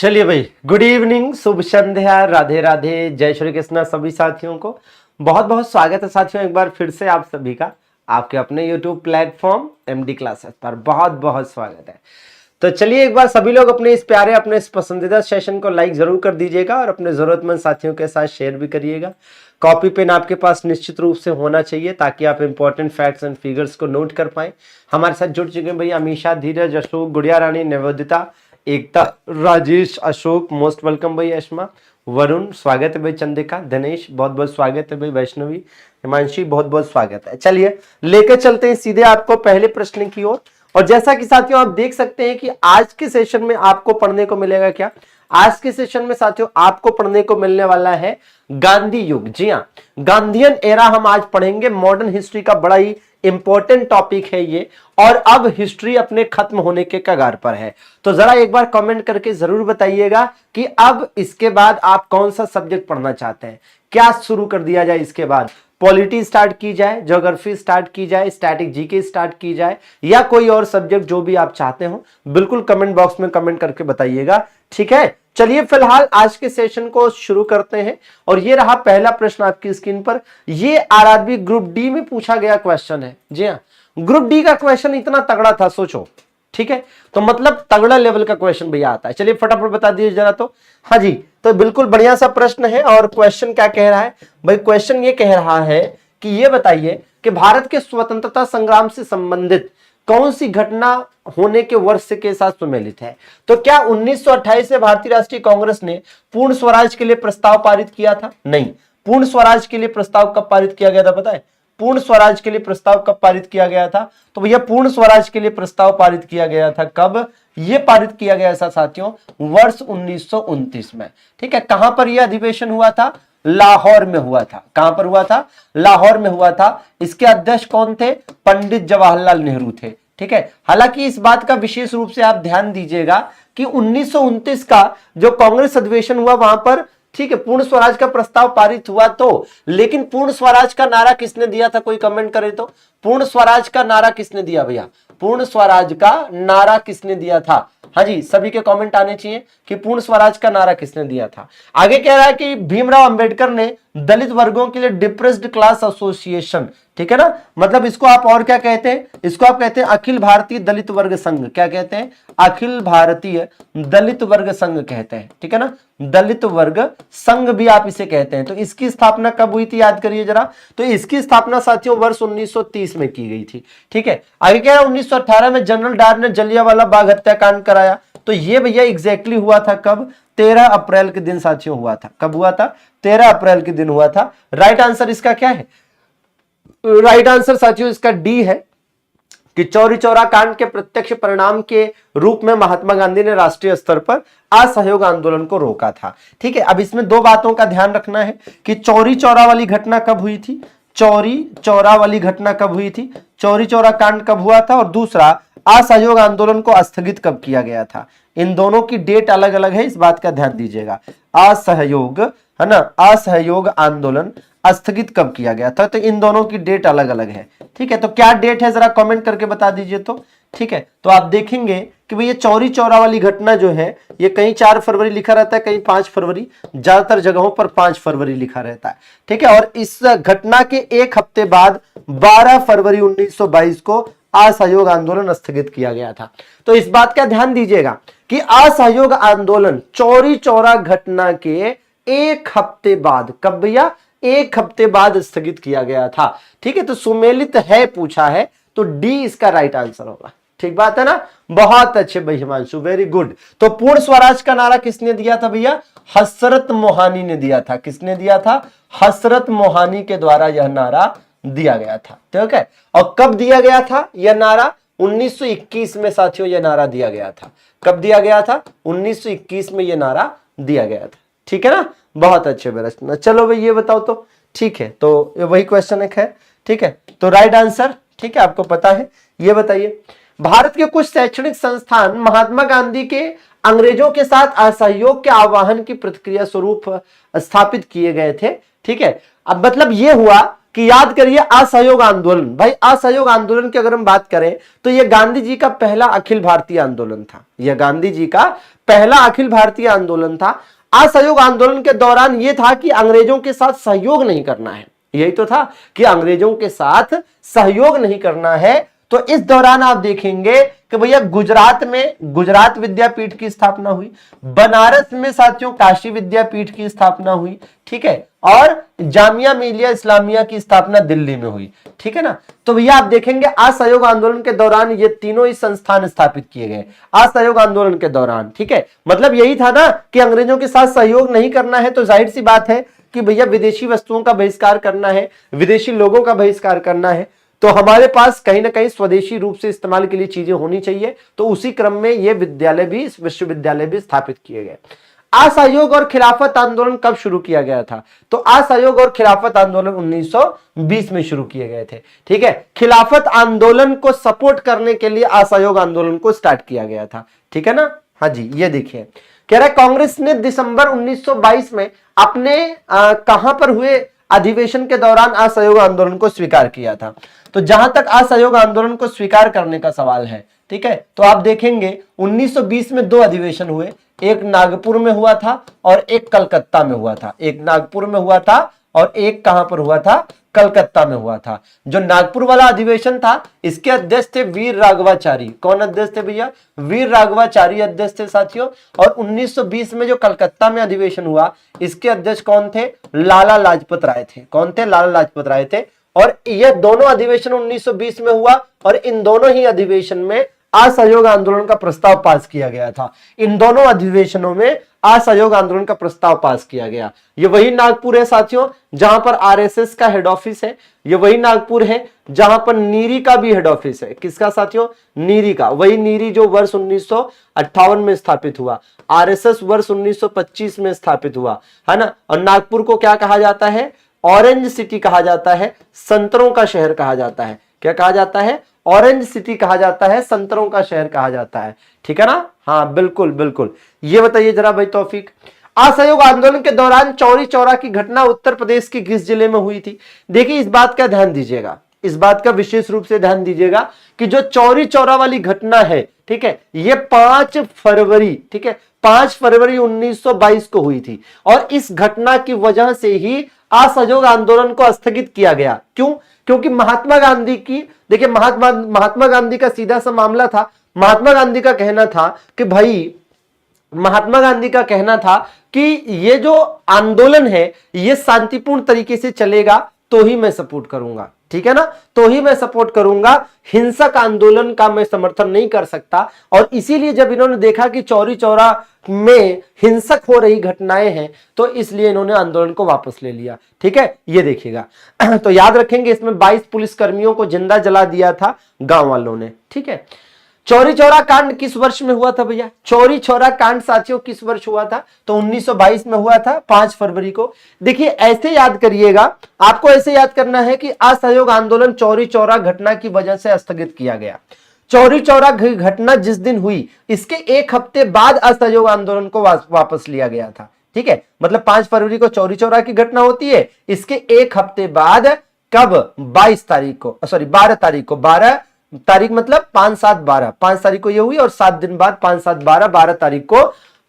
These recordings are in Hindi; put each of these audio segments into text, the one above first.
चलिए भाई, गुड इवनिंग, शुभ संध्या, राधे राधे, जय श्री कृष्ण। सभी साथियों को बहुत बहुत स्वागत है। साथियों, एक बार फिर से आप सभी का आपके अपने YouTube प्लेटफॉर्म MD क्लासेस पर बहुत बहुत स्वागत है। तो चलिए एक बार सभी लोग अपने इस प्यारे अपने इस पसंदीदा सेशन को लाइक जरूर कर दीजिएगा और अपने जरूरतमंद साथियों के साथ शेयर भी करिएगा। कॉपी पेन आपके पास निश्चित रूप से होना चाहिए ताकि आप इंपॉर्टेंट फैक्ट्स एंड फिगर्स को नोट कर पाए। हमारे साथ जुड़ चुके हैं भैया अमीषा, धीरज, अशोक, गुड़िया रानी, निवेदिता, एकता, राजेश, अशोक, मोस्ट वेलकम भाई, अश्मा, वरुण, स्वागत है भाई, चंद्रिका, दिनेश, बहुत बहुत स्वागत है भाई, वैष्णवी, हिमांशी, बहुत बहुत स्वागत है। चलिए लेकर चलते हैं सीधे आपको पहले प्रश्न की ओर। और जैसा कि साथियों आप देख सकते हैं कि आज के सेशन में आपको पढ़ने को मिलेगा क्या, आज के सेशन में साथियों आपको पढ़ने को मिलने वाला है गांधी युग। जी हाँ, गांधीयन एरा हम आज पढ़ेंगे। मॉडर्न हिस्ट्री का बड़ा ही इंपॉर्टेंट टॉपिक है ये, और अब हिस्ट्री अपने खत्म होने के कगार पर है। तो जरा एक बार कमेंट करके जरूर बताइएगा कि अब इसके बाद आप कौन सा सब्जेक्ट पढ़ना चाहते हैं, क्या शुरू कर दिया जाए इसके बाद। पॉलिटी स्टार्ट की जाए, ज्योग्राफी स्टार्ट की जाए, स्टैटिक जीके स्टार्ट की जाए, या कोई और सब्जेक्ट जो भी आप चाहते हो, बिल्कुल कमेंट बॉक्स में कमेंट करके बताइएगा। ठीक है, चलिए फिलहाल आज के सेशन को शुरू करते हैं। और ये रहा पहला प्रश्न आपकी स्क्रीन पर। ये आरआरबी ग्रुप डी में पूछा गया क्वेश्चन है। जी हाँ, ग्रुप डी का क्वेश्चन इतना तगड़ा था, सोचो। ठीक है, तो मतलब तगड़ा लेवल का क्वेश्चन भैया आता है। चलिए फटाफट बता दीजिए जरा। तो हाँ जी, तो बिल्कुल बढ़िया सा प्रश्न है। और क्वेश्चन क्या कह रहा है भाई? क्वेश्चन ये कह रहा है कि ये बताइए कि भारत के स्वतंत्रता संग्राम से संबंधित कौन सी घटना होने के वर्ष के साथ सुमेलित है। तो क्या 1928 में भारतीय राष्ट्रीय कांग्रेस ने पूर्ण स्वराज के लिए प्रस्ताव पारित किया था? नहीं। पूर्ण स्वराज के लिए प्रस्ताव कब पारित किया गया था पता है? पूर्ण स्वराज के लिए प्रस्ताव कब पारित किया गया था? तो भैया पूर्ण स्वराज के लिए प्रस्ताव पारित किया गया था कब? यह पारित किया गया था साथियों वर्ष 1929 में। ठीक है, कहां पर यह अधिवेशन हुआ था? लाहौर में हुआ था। कहां पर हुआ था? लाहौर में हुआ था। इसके अध्यक्ष कौन थे? पंडित जवाहरलाल नेहरू थे। ठीक है, हालांकि इस बात का विशेष रूप से आप ध्यान दीजिएगा कि 1929 का जो कांग्रेस अधिवेशन हुआ वहां पर, ठीक है, पूर्ण स्वराज का प्रस्ताव पारित हुआ तो, लेकिन पूर्ण स्वराज का नारा किसने दिया था? कोई कमेंट करे तो। पूर्ण स्वराज का नारा किसने दिया भैया? पूर्ण स्वराज का नारा किसने दिया था? हाँ जी, सभी के कमेंट आने चाहिए कि पूर्ण स्वराज का नारा किसने दिया था। आगे कह रहा है कि भीमराव अंबेडकर ने दलित वर्गों के लिए डिप्रेस्ड क्लास एसोसिएशन, ठीक है ना, मतलब इसको आप और क्या कहते हैं? इसको आप कहते हैं अखिल भारतीय दलित वर्ग संघ। क्या कहते हैं? अखिल भारतीय दलित वर्ग संघ कहते हैं। ठीक है ना, दलित वर्ग संघ भी आप इसे कहते हैं। तो इसकी स्थापना कब हुई थी याद करिए जरा। तो इसकी स्थापना साथियों वर्ष 1930 में की गई थी। ठीक है, आगे कह रहा है 1918 में जनरल डायर ने जलियांवाला बाग हत्याकांड कराया। तो ये भैया एग्जैक्टली हुआ था कब? 13 अप्रैल के दिन साथियों हुआ था। कब हुआ था? 13 अप्रैल के दिन हुआ था। राइट आंसर इसका क्या है? राइट आंसर साथियों इसका डी है कि चौरी चौरा कांड के प्रत्यक्ष परिणाम के रूप में महात्मा गांधी ने राष्ट्रीय स्तर पर असहयोग आंदोलन को रोका था। ठीक है, अब इसमें दो बातों का ध्यान रखना है कि चौरी चौरा वाली घटना कब हुई थी, चौरी चौरा वाली घटना कब हुई थी, चौरी चौरा कांड कब हुआ था, और दूसरा असहयोग आंदोलन को स्थगित कब किया गया था। इन दोनों की डेट अलग अलग है, इस बात का ध्यान दीजिएगा। असहयोग, है ना, असहयोग आंदोलन स्थगित कब किया गया था, तो इन दोनों की डेट अलग अलग है। ठीक है, तो क्या डेट है जरा कमेंट करके बता दीजिए। तो ठीक है, तो आप देखेंगे कि भाई ये चौरी चौरा वाली घटना जो है ये कहीं 4 फरवरी लिखा रहता है, कहीं 5 फरवरी, ज्यादातर जगहों पर 5 फरवरी लिखा रहता है। ठीक है, और इस घटना के एक हफ्ते बाद 12 फरवरी 1922 को असहयोग आंदोलन स्थगित किया गया था। तो इस बात का ध्यान दीजिएगा कि असहयोग आंदोलन चौरी चौरा घटना के एक हफ्ते बाद, कब भैया? एक हफ्ते बाद स्थगित किया गया था। ठीक है, तो सुमेलित है पूछा है, तो डी इसका राइट आंसर होगा। ठीक बात है ना, बहुत अच्छे भाई हिमांशु, वेरी गुड। तो पूर्ण स्वराज का नारा किसने दिया था भैया? हसरत मोहानी ने दिया था। किसने दिया था? हसरत मोहानी के द्वारा यह नारा दिया गया था। ठीक है, और कब दिया गया था यह नारा? 1921 में साथियों यह नारा दिया गया था। कब दिया गया था? 1921 में यह नारा दिया गया था। ठीक है ना, बहुत अच्छे प्रश्न। चलो भाई ये बताओ तो। ठीक है, तो वही क्वेश्चन एक है। ठीक है, तो राइट आंसर, ठीक है, आपको पता है। ये बताइए, भारत के कुछ शैक्षणिक संस्थान महात्मा गांधी के अंग्रेजों के साथ असहयोग के आह्वान की प्रतिक्रिया स्वरूप स्थापित किए गए थे। ठीक है, अब मतलब ये हुआ कि याद करिए असहयोग आंदोलन। भाई असहयोग आंदोलन की अगर हम बात करें तो यह गांधी जी का पहला अखिल भारतीय आंदोलन था। यह गांधी जी का पहला अखिल भारतीय आंदोलन था। असहयोग आंदोलन के दौरान यह था कि अंग्रेजों के साथ सहयोग नहीं करना है, यही तो था कि अंग्रेजों के साथ सहयोग नहीं करना है। तो इस दौरान आप देखेंगे कि भैया गुजरात में गुजरात विद्यापीठ की स्थापना हुई, बनारस में साथियों काशी विद्यापीठ की स्थापना हुई, ठीक है, और जामिया मिलिया इस्लामिया की स्थापना दिल्ली में हुई, ठीक है ना। तो भैया आप देखेंगे असहयोग आंदोलन के दौरान ये तीनों ही संस्थान स्थापित किए गए असहयोग आंदोलन के दौरान, ठीक है। मतलब यही था ना कि अंग्रेजों के साथ सहयोग नहीं करना है, तो जाहिर सी बात है कि भैया विदेशी वस्तुओं का बहिष्कार करना है, विदेशी लोगों का बहिष्कार करना है, तो हमारे पास कहीं ना कहीं स्वदेशी रूप से इस्तेमाल के लिए चीजें होनी चाहिए। तो उसी क्रम में ये विद्यालय भी, विश्वविद्यालय भी स्थापित किए गए। असहयोग और खिलाफत आंदोलन कब शुरू किया गया था? तो असहयोग और खिलाफत आंदोलन 1920 में शुरू किए गए थे, ठीक है। खिलाफत आंदोलन को सपोर्ट करने के लिए असहयोग आंदोलन को स्टार्ट किया गया था, ठीक है ना। हाँ जी, ये देखिए कह रहा है कांग्रेस ने दिसंबर 1922 में अपने कहां पर हुए अधिवेशन के दौरान असहयोग आंदोलन को स्वीकार किया था। तो जहां तक असहयोग आंदोलन को स्वीकार करने का सवाल है, ठीक है, तो आप देखेंगे 1920 में 2 अधिवेशन हुए, एक नागपुर में हुआ था और एक कलकत्ता में हुआ था। एक नागपुर में हुआ था और एक कहां पर हुआ था? कलकत्ता में हुआ था। जो नागपुर वाला अधिवेशन था इसके अध्यक्ष थे वीर राघवाचारी। कौन अध्यक्ष थे भैया? वीर राघवाचारी अध्यक्ष थे साथियों। और 1920 में जो कलकत्ता में अधिवेशन हुआ इसके अध्यक्ष कौन थे? लाला लाजपत राय थे। कौन थे? लाला लाजपत राय थे। और यह दोनों अधिवेशन 1920 में हुआ और इन दोनों ही अधिवेशन में असहयोग आंदोलन का प्रस्ताव पास किया गया था। इन दोनों अधिवेशनों में असहयोग आंदोलन का प्रस्ताव पास किया गया। ये वही नागपुर है साथियों जहां पर आरएसएस का हेड ऑफिस है। ये वही नागपुर है जहां पर नीरी का भी हेड ऑफिस है। किसका साथियों? नीरी का। वही नीरी जो वर्ष 1958 में स्थापित हुआ। आरएसएस वर्ष 1925 में स्थापित हुआ, है ना। और नागपुर को क्या कहा जाता है? ऑरेंज सिटी कहा जाता है, संतरों का शहर कहा जाता है। क्या कहा जाता है? ऑरेंज सिटी कहा जाता है, संतरों का शहर कहा जाता है, ठीक है ना। हाँ बिल्कुल बिल्कुल। ये बताइए जरा भाई तौफीक, असहयोग आंदोलन के दौरान चौरी चौरा की घटना उत्तर प्रदेश के किस जिले में हुई थी? देखिए इस बात का ध्यान दीजिएगा, इस बात का विशेष रूप से ध्यान दीजिएगा कि जो चौरी चौरा वाली घटना है, ठीक है, ये 5 फरवरी, ठीक है, 5 फरवरी 1922 को हुई थी। और इस घटना की वजह से ही असहयोग आंदोलन को स्थगित किया गया। क्यों? क्योंकि महात्मा गांधी की, देखिए महात्मा गांधी का सीधा सा मामला था। महात्मा गांधी का कहना था कि भाई, महात्मा गांधी का कहना था कि ये जो आंदोलन है ये शांतिपूर्ण तरीके से चलेगा तो ही मैं सपोर्ट करूंगा, ठीक है ना, तो ही मैं सपोर्ट करूंगा। हिंसक आंदोलन का मैं समर्थन नहीं कर सकता। और इसीलिए जब इन्होंने देखा कि चौरी चौरा में हिंसक हो रही घटनाएं हैं तो इसलिए इन्होंने आंदोलन को वापस ले लिया, ठीक है। ये देखिएगा तो याद रखेंगे इसमें 22 पुलिसकर्मियों को जिंदा जला दिया था गांव वालों ने, ठीक है। चौरी चौरा कांड किस वर्ष में हुआ था भैया? चौरी चौरा कांड साथियों किस वर्ष हुआ था? तो 1922 में हुआ था, 5 फरवरी को। देखिए ऐसे याद करिएगा, आपको ऐसे याद करना है कि असहयोग आंदोलन चौरी चौरा घटना की वजह से स्थगित किया गया। चौरी चौरा घटना जिस दिन हुई इसके 1 हफ्ते बाद असहयोग आंदोलन को वापस लिया गया था, ठीक है। मतलब 5 फरवरी को चौरी चौरा की घटना होती है, इसके 1 हफ्ते बाद कब? 22 तारीख को, सॉरी 12 तारीख को, 12 तारीख मतलब 5, 7, 12, 5 तारीख को ये हुई और 7 दिन बाद 5, 7, 12 तारीख को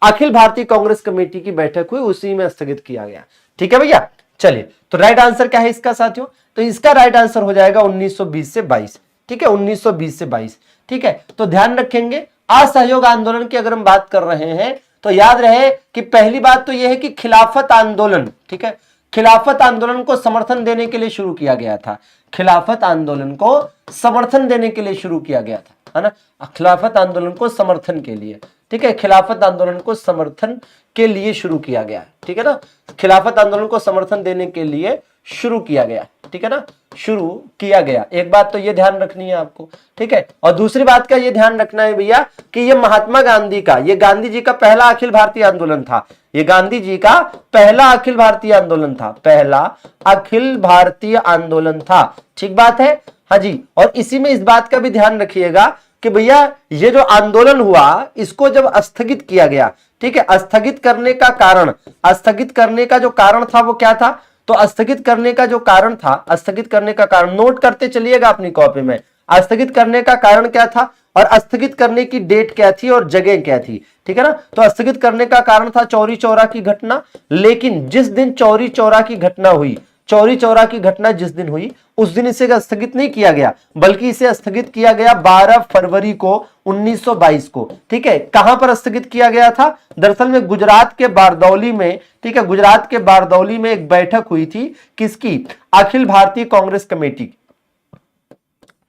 अखिल भारतीय कांग्रेस कमेटी की बैठक हुई, उसी में स्थगित किया गया, ठीक है भैया। चलिए तो राइट आंसर क्या है इसका साथियों? तो इसका राइट आंसर हो जाएगा 1920 से 22, ठीक है, 1920 से 22, ठीक है। तो ध्यान रखेंगे असहयोग आंदोलन की अगर हम बात कर रहे हैं तो याद रहे कि पहली बात तो यह है कि खिलाफत आंदोलन, ठीक है, खिलाफत आंदोलन को समर्थन देने के लिए शुरू किया गया था। खिलाफत आंदोलन को समर्थन देने के लिए शुरू किया गया था, है ना। खिलाफत आंदोलन को समर्थन के लिए, ठीक है, खिलाफत आंदोलन को समर्थन के लिए शुरू किया गया, ठीक है ना। खिलाफत आंदोलन को समर्थन देने के लिए शुरू किया गया, ठीक है ना, शुरू किया गया। एक बात तो ये ध्यान रखनी है आपको, ठीक है। और दूसरी बात का ये ध्यान रखना है भैया कि ये महात्मा गांधी का, ये गांधी जी का पहला अखिल भारतीय आंदोलन था। ये गांधी जी का पहला अखिल भारतीय आंदोलन था, पहला अखिल भारतीय आंदोलन था, ठीक बात है। हाँ जी, और इसी में इस बात का भी ध्यान रखिएगा कि भैया ये जो आंदोलन हुआ इसको जब स्थगित किया गया, ठीक है, स्थगित करने का कारण, स्थगित करने का जो कारण था वो क्या था? तो स्थगित करने का जो कारण था, स्थगित करने का कारण नोट करते चलिएगा अपनी कॉपी में। स्थगित करने का कारण क्या था और स्थगित करने की डेट क्या थी और जगह क्या थी, ठीक है ना। तो स्थगित करने का कारण था चौरी चौरा की घटना, लेकिन जिस दिन चौरी चौरा की घटना हुई, चौरी चौरा की घटना जिस दिन हुई उस दिन इसे स्थगित नहीं किया गया, बल्कि इसे स्थगित किया गया 12 फरवरी को 1922 को, ठीक है। कहां पर स्थगित किया गया था? दरअसल में गुजरात के बारदौली में, ठीक है, गुजरात के बारदौली में एक बैठक हुई थी, किसकी? अखिल भारतीय कांग्रेस कमेटी।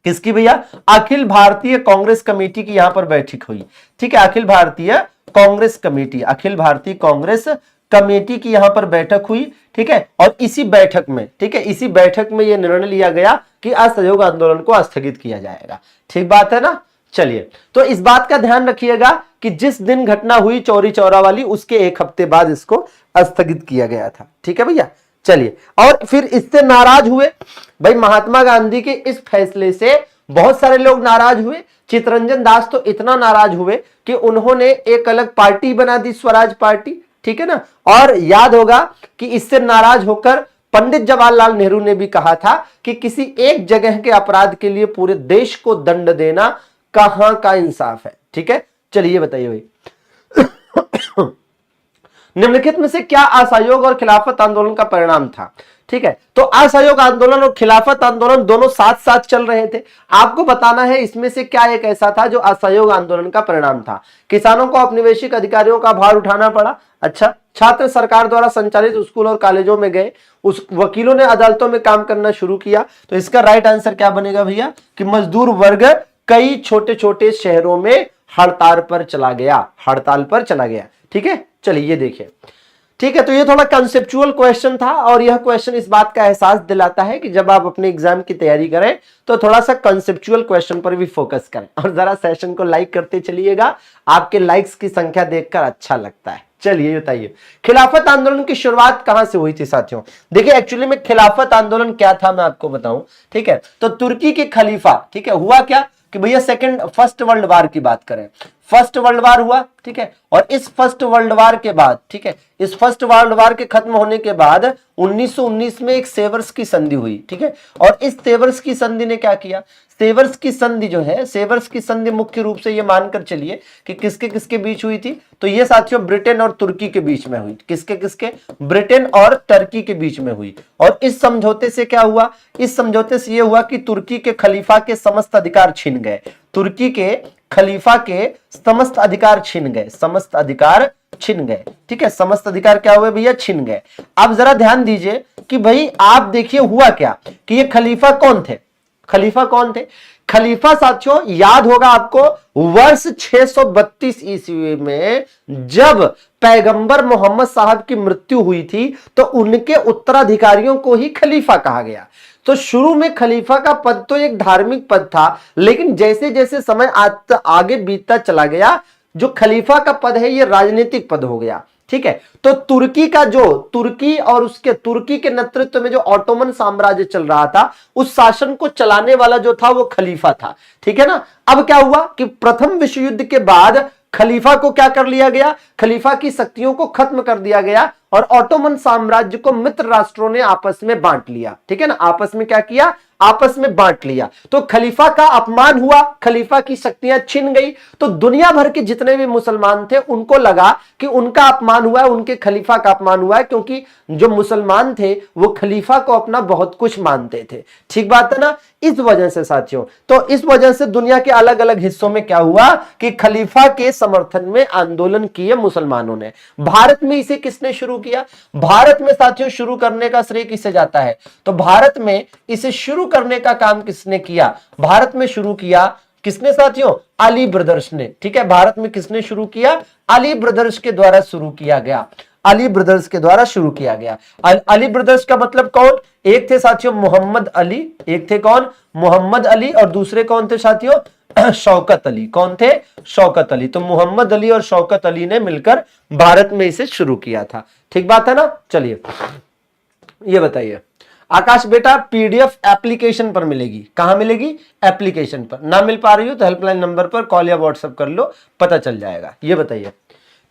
किसकी भैया? अखिल भारतीय कांग्रेस कमेटी की यहां पर बैठक हुई, ठीक है। अखिल भारतीय कांग्रेस कमेटी, अखिल भारतीय कांग्रेस कमेटी की यहां पर बैठक हुई, ठीक है। और इसी बैठक में, ठीक है, इसी बैठक में यह निर्णय लिया गया कि असहयोग आंदोलन को स्थगित किया जाएगा। ठीक बात है ना। चलिए, तो इस बात का ध्यान रखिएगा कि जिस दिन घटना हुई चौरी चौरा वाली, उसके एक हफ्ते बाद इसको स्थगित किया गया था, ठीक है भैया। चलिए, और फिर इससे नाराज हुए भाई, महात्मा गांधी के इस फैसले से बहुत सारे लोग नाराज हुए। चित्तरंजन दास तो इतना नाराज हुए कि उन्होंने एक अलग पार्टी बना दी, स्वराज पार्टी, ठीक है ना। और याद होगा कि इससे नाराज होकर पंडित जवाहरलाल नेहरू ने भी कहा था कि किसी एक जगह के अपराध के लिए पूरे देश को दंड देना कहां का इंसाफ है, ठीक है। चलिए बताइए भाई, निम्नलिखित में से क्या असहयोग और खिलाफत आंदोलन का परिणाम था? ठीक है, तो असहयोग आंदोलन और खिलाफत आंदोलन दोनों साथ साथ चल रहे थे। आपको बताना है इसमें से क्या एक ऐसा था जो असहयोग आंदोलन का परिणाम था। किसानों को औपनिवेशिक अधिकारियों का भार उठाना पड़ा। अच्छा, छात्र सरकार द्वारा संचालित स्कूल और कॉलेजों में गए, उस वकीलों ने अदालतों में काम करना शुरू किया। तो इसका राइट आंसर क्या बनेगा भैया कि मजदूर वर्ग कई छोटे छोटे शहरों में हड़ताल पर चला गया, हड़ताल पर चला गया, ठीक है। चलिए ये देखिए, ठीक है। तो ये थोड़ा कंसेप्चुअल क्वेश्चन था और यह क्वेश्चन इस बात का एहसास दिलाता है कि जब आप अपने एग्जाम की तैयारी करें तो थोड़ा सा कंसेप्चुअल क्वेश्चन पर भी फोकस करें। और जरा सेशन को लाइक करते चलिएगा, आपके लाइक्स की संख्या देखकर अच्छा लगता है। चलिए बताइए, खिलाफत आंदोलन की शुरुआत कहां से हुई थी साथियों? देखिए, एक्चुअली में खिलाफत आंदोलन क्या था मैं आपको बताऊं, ठीक है। तो तुर्की के खलीफा, ठीक है, हुआ क्या कि भैया फर्स्ट वर्ल्ड वार की बात करें, फर्स्ट वर्ल्ड वार हुआ, ठीक है। और इस फर्स्ट वर्ल्ड वार के बाद, ठीक है, इस फर्स्ट वर्ल्ड वार के खत्म होने के बाद 1919 में एक सेवर्स की संधि हुई, ठीक है। और इस सेवर्स की संधि ने क्या किया? सेवर्स की संधि जो है, सेवर्स की संधि मुख्य रूप से ये मानकर चलिए कि किसके किसके बीच हुई थी? तो ये साथियों ब्रिटेन और तुर्की के बीच में हुई। किसके किसके? ब्रिटेन और टर्की के बीच में हुई। और इस समझौते से क्या हुआ? इस समझौते से ये हुआ कि तुर्की के खलीफा के समस्त अधिकार छीन गए, तुर्की के खलीफा के समस्त अधिकार छीन गए, समस्त अधिकार छीन गए, ठीक है। समस्त अधिकार क्या हुए भैया? छीन गए। अब जरा ध्यान दीजिए कि भाई आप देखिए हुआ क्या कि ये खलीफा कौन थे? खलीफा कौन थे? खलीफा साथियों याद होगा आपको, वर्ष 632 ईस्वी में जब पैगंबर मोहम्मद साहब की मृत्यु हुई थी तो उनके उत्तराधिकारियों को ही खलीफा कहा गया। तो शुरू में खलीफा का पद तो एक धार्मिक पद था, लेकिन जैसे जैसे समय आगे बीतता चला गया, जो खलीफा का पद है ये राजनीतिक पद हो गया, ठीक है। तो तुर्की का जो तुर्की और उसके तुर्की के नेतृत्व में जो ऑटोमन साम्राज्य चल रहा था, उस शासन को चलाने वाला जो था वो खलीफा था, ठीक है ना। अब क्या हुआ कि प्रथम विश्व युद्ध के बाद खलीफा को क्या कर लिया गया? खलीफा की शक्तियों को खत्म कर दिया गया और ऑटोमन साम्राज्य को मित्र राष्ट्रों ने आपस में बांट लिया, ठीक है ना। आपस में क्या किया? आपस में बांट लिया। तो खलीफा का अपमान हुआ, खलीफा की शक्तियां छिन गई। तो दुनिया भर के जितने भी मुसलमान थे उनको लगा कि उनका अपमान हुआ है, उनके खलीफा का अपमान हुआ है, क्योंकि जो मुसलमान थे वो खलीफा को अपना बहुत कुछ मानते थे। ठीक बात है ना। इस वजह से साथियों, तो इस वजह से दुनिया के अलग अलग हिस्सों में क्या हुआ कि खलीफा के समर्थन में आंदोलन किए मुसलमानों ने। भारत में इसे किसने शुरू किया? भारत में साथियों शुरू करने का श्रेय किसे जाता है? तो भारत में इसे शुरू करने का काम किसने किया? भारत में शुरू किया किसने साथियों? अली ब्रदर्स ने, ठीक है। भारत में किसने शुरू किया? अली ब्रदर्स के द्वारा शुरू किया गया, अली ब्रदर्स के द्वारा शुरू किया गया। अली ब्रदर्स का मतलब कौन? एक थे साथियों मोहम्मद अली, एक थे कौन? मोहम्मद अली, और दूसरे कौन थे साथियों? शौकत अली। कौन थे? शौकत अली। तो मोहम्मद अली और शौकत अली ने मिलकर भारत में इसे शुरू किया था। ठीक बात है ना। चलिए ये बताइए आकाश बेटा, पीडीएफ एप्लीकेशन पर मिलेगी। कहां मिलेगी? एप्लीकेशन पर। ना मिल पा रही हो तो हेल्पलाइन नंबर पर कॉल या व्हाट्सएप कर लो, पता चल जाएगा। ये बताइए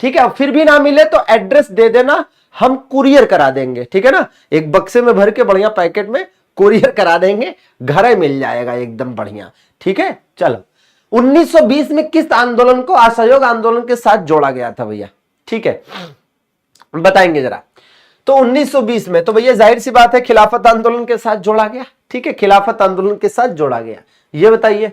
ठीक है, फिर भी ना मिले तो एड्रेस दे देना, हम कुरियर करा देंगे, ठीक है ना, एक बक्से में भर के बढ़िया पैकेट में कुरियर करा देंगे, घर ही मिल जाएगा एकदम बढ़िया, ठीक है। चलो 1920 में किस आंदोलन को असहयोग आंदोलन के साथ जोड़ा गया था भैया, ठीक है, बताएंगे जरा। तो 1920 में तो भैया जाहिर सी बात है खिलाफत आंदोलन के साथ जोड़ा गया, ठीक है, खिलाफत आंदोलन के साथ जोड़ा गया। ये बताइए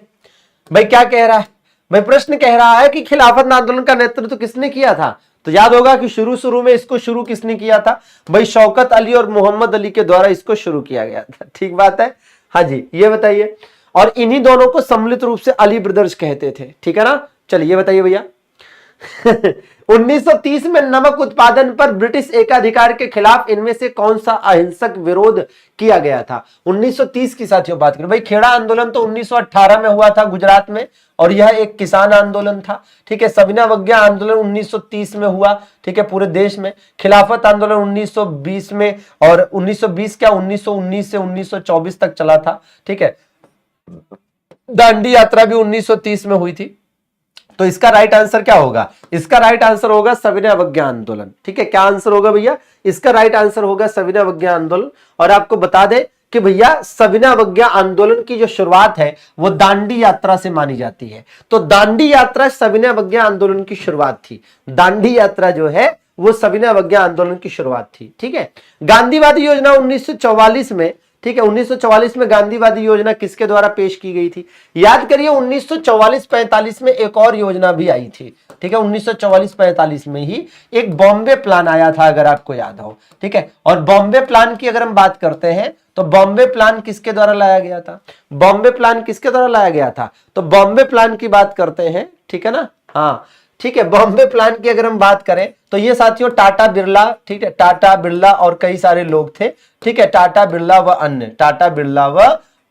भाई क्या कह रहा है, भाई प्रश्न कह रहा है कि खिलाफत आंदोलन का नेतृत्व किसने किया था, तो याद होगा कि शुरू में इसको शुरू किसने किया था, भाई शौकत अली और मोहम्मद अली के द्वारा इसको शुरू किया गया था, ठीक बात है, हाँ जी। ये बताइए, और इन्हीं दोनों को सम्मिलित रूप से अली ब्रदर्स कहते थे, ठीक है ना। चलिए ये बताइए भैया 1930 में नमक उत्पादन पर ब्रिटिश एकाधिकार के खिलाफ इनमें से कौन सा अहिंसक विरोध किया गया था। 1930 की साथियों बात करें, भाई खेड़ा आंदोलन तो 1918 में हुआ था गुजरात में, और यह एक किसान आंदोलन था, ठीक है। सविनय अवज्ञा आंदोलन 1930 में हुआ, ठीक है, पूरे देश में। खिलाफत आंदोलन 1920 में, और 1920 क्या 1919 से 1924 तक चला था, ठीक है। दांडी यात्रा भी 1930 में हुई थी। तो इसका राइट आंसर क्या होगा, इसका राइट आंसर होगा सविनय अवज्ञा आंदोलन, ठीक है। क्या आंसर होगा भैया, इसका राइट आंसर होगा सविनय अवज्ञा आंदोलन। और आपको बता दें कि भैया सविनय अवज्ञा आंदोलन की जो शुरुआत है वो दांडी यात्रा से मानी जाती है। तो दांडी यात्रा सविनय अवज्ञा आंदोलन की शुरुआत थी, दांडी यात्रा जो है वो सविनय अवज्ञा आंदोलन की शुरुआत थी, ठीक है। गांधीवादी योजना 1944 में, ठीक है, 1944 में गांधीवादी योजना किसके द्वारा पेश की गई थी, याद करिए 1944-45 में एक और योजना भी आई थी, ठीक है। 1944-45 में ही एक बॉम्बे प्लान आया था, अगर आपको याद हो, ठीक है। और बॉम्बे प्लान की अगर हम बात करते हैं तो बॉम्बे प्लान किसके द्वारा लाया गया था, बॉम्बे प्लान किसके द्वारा लाया गया था, तो बॉम्बे प्लान की बात करते हैं, ठीक है ना, हाँ ठीक है। बॉम्बे प्लान की अगर हम बात करें तो ये साथियों टाटा बिरला, ठीक है, टाटा बिरला और कई सारे लोग थे, ठीक है, टाटा बिरला व अन्य, टाटा बिरला व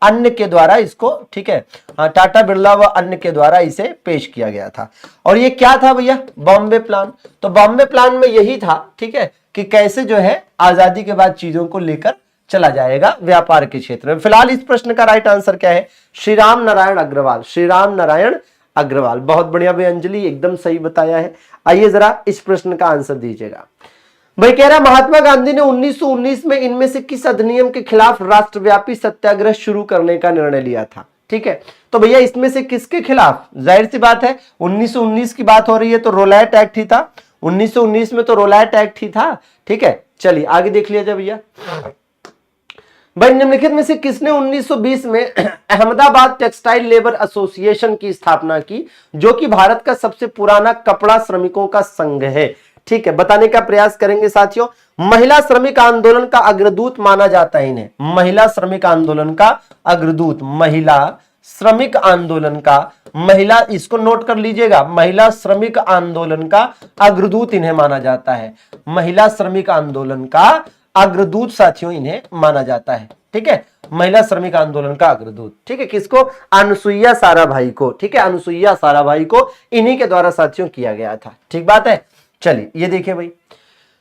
अन्य के द्वारा इसको, ठीक है, टाटा बिरला व अन्य के द्वारा इसे पेश किया गया था। और ये क्या था भैया, बॉम्बे प्लान। तो बॉम्बे प्लान में यही था, ठीक है, कि कैसे जो है आजादी के बाद चीजों को लेकर चला जाएगा व्यापार के क्षेत्र में। फिलहाल इस प्रश्न का राइट आंसर क्या है, श्री राम नारायण अग्रवाल, श्री राम नारायण अग्रवाल। बहुत बढ़िया भाई अंजलि, एकदम सही बताया है। आइए जरा इस प्रश्न का आंसर दीजिएगा। भाई कह रहा महात्मा गांधी ने 1919 में इनमें से किस अधिनियम के खिलाफ राष्ट्रव्यापी सत्याग्रह शुरू करने का निर्णय लिया था, ठीक है। तो भैया इसमें से किसके खिलाफ, जाहिर सी बात है 1919 की बात हो रही है तो रोलैट एक्ट ही था, 1919 में तो रोलैट एक्ट ही था, ठीक है। चलिए आगे देख लिया जाए भैया। भाई निम्नलिखित में से किसने 1920 में अहमदाबाद टेक्सटाइल लेबर एसोसिएशन की स्थापना की, जो कि भारत का सबसे पुराना कपड़ा श्रमिकों का संघ है, ठीक है। बताने का प्रयास करेंगे साथियों। महिला श्रमिक आंदोलन का अग्रदूत माना जाता है इन्हें, महिला श्रमिक आंदोलन का अग्रदूत, महिला श्रमिक आंदोलन का, महिला इसको नोट कर लीजिएगा, महिला श्रमिक आंदोलन का अग्रदूत इन्हें माना जाता है, महिला श्रमिक आंदोलन का अग्रदूत साथियों इन्हें माना जाता है, ठीक है, महिला श्रमिक आंदोलन का अग्रदूत, ठीक है। किसको, अनुसुईया साराभाई को, ठीक है, अनुसुईया साराभाई को इन्हीं के द्वारा साथियों किया गया था, ठीक बात है। चलिए ये देखिए भाई,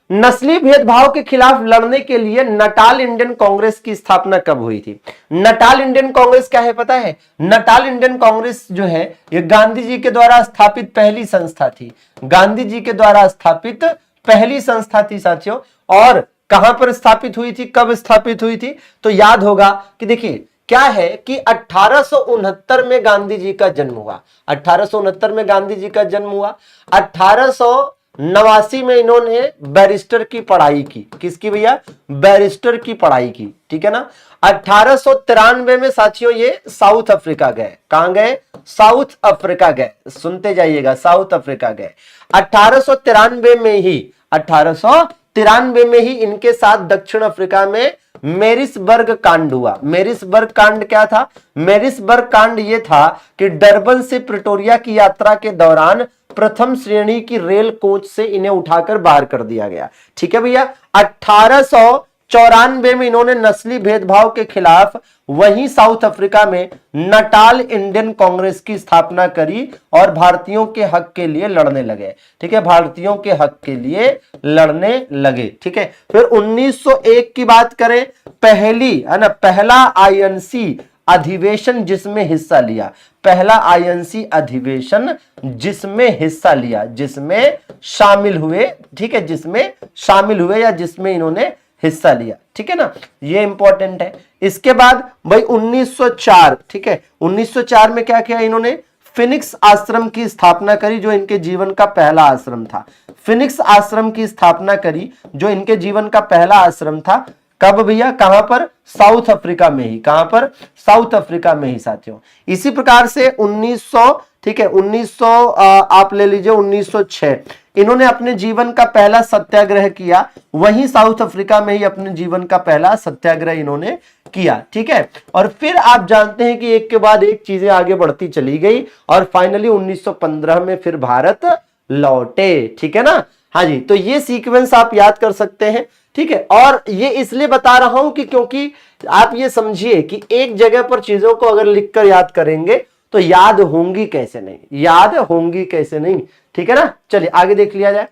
नस्ली भेदभाव के खिलाफ लड़ने के लिए नटाल इंडियन कांग्रेस की स्थापना कब हुई थी। नटाल इंडियन कांग्रेस क्या है पता है, नटाल इंडियन कांग्रेस जो है ये गांधी जी के द्वारा स्थापित पहली संस्था थी, गांधी जी के द्वारा स्थापित पहली संस्था थी साथियों। और कहां पर स्थापित हुई थी, कब स्थापित हुई थी, तो याद होगा कि देखिए क्या है कि 1869 में गांधी जी का जन्म हुआ, 1869 में गांधी जी का जन्म हुआ। 1889 में इन्होंने बैरिस्टर की पढ़ाई की, किसकी भैया, बैरिस्टर की पढ़ाई की, ठीक है ना। 1893 में साथियों ये साउथ अफ्रीका गए, कहां गए, साउथ अफ्रीका गए, सुनते जाइएगा, साउथ अफ्रीका गए। 1893 में ही, 1893 में ही इनके साथ दक्षिण अफ्रीका में मैरिसबर्ग कांड हुआ। मैरिसबर्ग कांड क्या था, मैरिसबर्ग कांड ये था कि डरबन से प्रिटोरिया की यात्रा के दौरान प्रथम श्रेणी की रेल कोच से इन्हें उठाकर बाहर कर दिया गया, ठीक है भैया। 1894 में इन्होंने नस्ली भेदभाव के खिलाफ वहीं साउथ अफ्रीका में नटाल इंडियन कांग्रेस की स्थापना करी और भारतीयों के हक के लिए लड़ने लगे, ठीक है, भारतीयों के हक के लिए लड़ने लगे, ठीक है। फिर 1901 की बात करें, पहली है ना, पहला आईएनसी अधिवेशन जिसमें हिस्सा लिया, पहला आईएनसी अधिवेशन जिसमें हिस्सा लिया, जिसमें शामिल हुए, ठीक है, जिसमें शामिल हुए या जिसमें इन्होंने हिस्सा लिया, ठीक है ना, ये इंपॉर्टेंट है। इसके बाद भाई 1904, ठीक है, 1904 में क्या किया इन्होंने, फिनिक्स आश्रम की स्थापना करी, जो इनके जीवन का पहला आश्रम था। फिनिक्स आश्रम की स्थापना करी, जो इनके जीवन का पहला आश्रम था। कब भैया, कहां पर, साउथ अफ्रीका में ही, कहां पर, साउथ अफ्रीका में ही साथियों। इसी प्रकार से 1900, ठीक है, 1900 आप ले लीजिए 1906, इन्होंने अपने जीवन का पहला सत्याग्रह किया, वहीं साउथ अफ्रीका में ही अपने जीवन का पहला सत्याग्रह इन्होंने किया, ठीक है। और फिर आप जानते हैं कि एक के बाद एक चीजें आगे बढ़ती चली गई और फाइनली 1915 में फिर भारत लौटे, ठीक है ना। हाँ जी, तो ये सीक्वेंस आप याद कर सकते हैं, ठीक है। और ये इसलिए बता रहा हूं कि क्योंकि आप ये समझिए कि एक जगह पर चीजों को अगर लिखकर याद करेंगे तो याद होंगी कैसे नहीं, याद होंगी कैसे नहीं, ठीक है ना। चलिए आगे देख लिया जाए।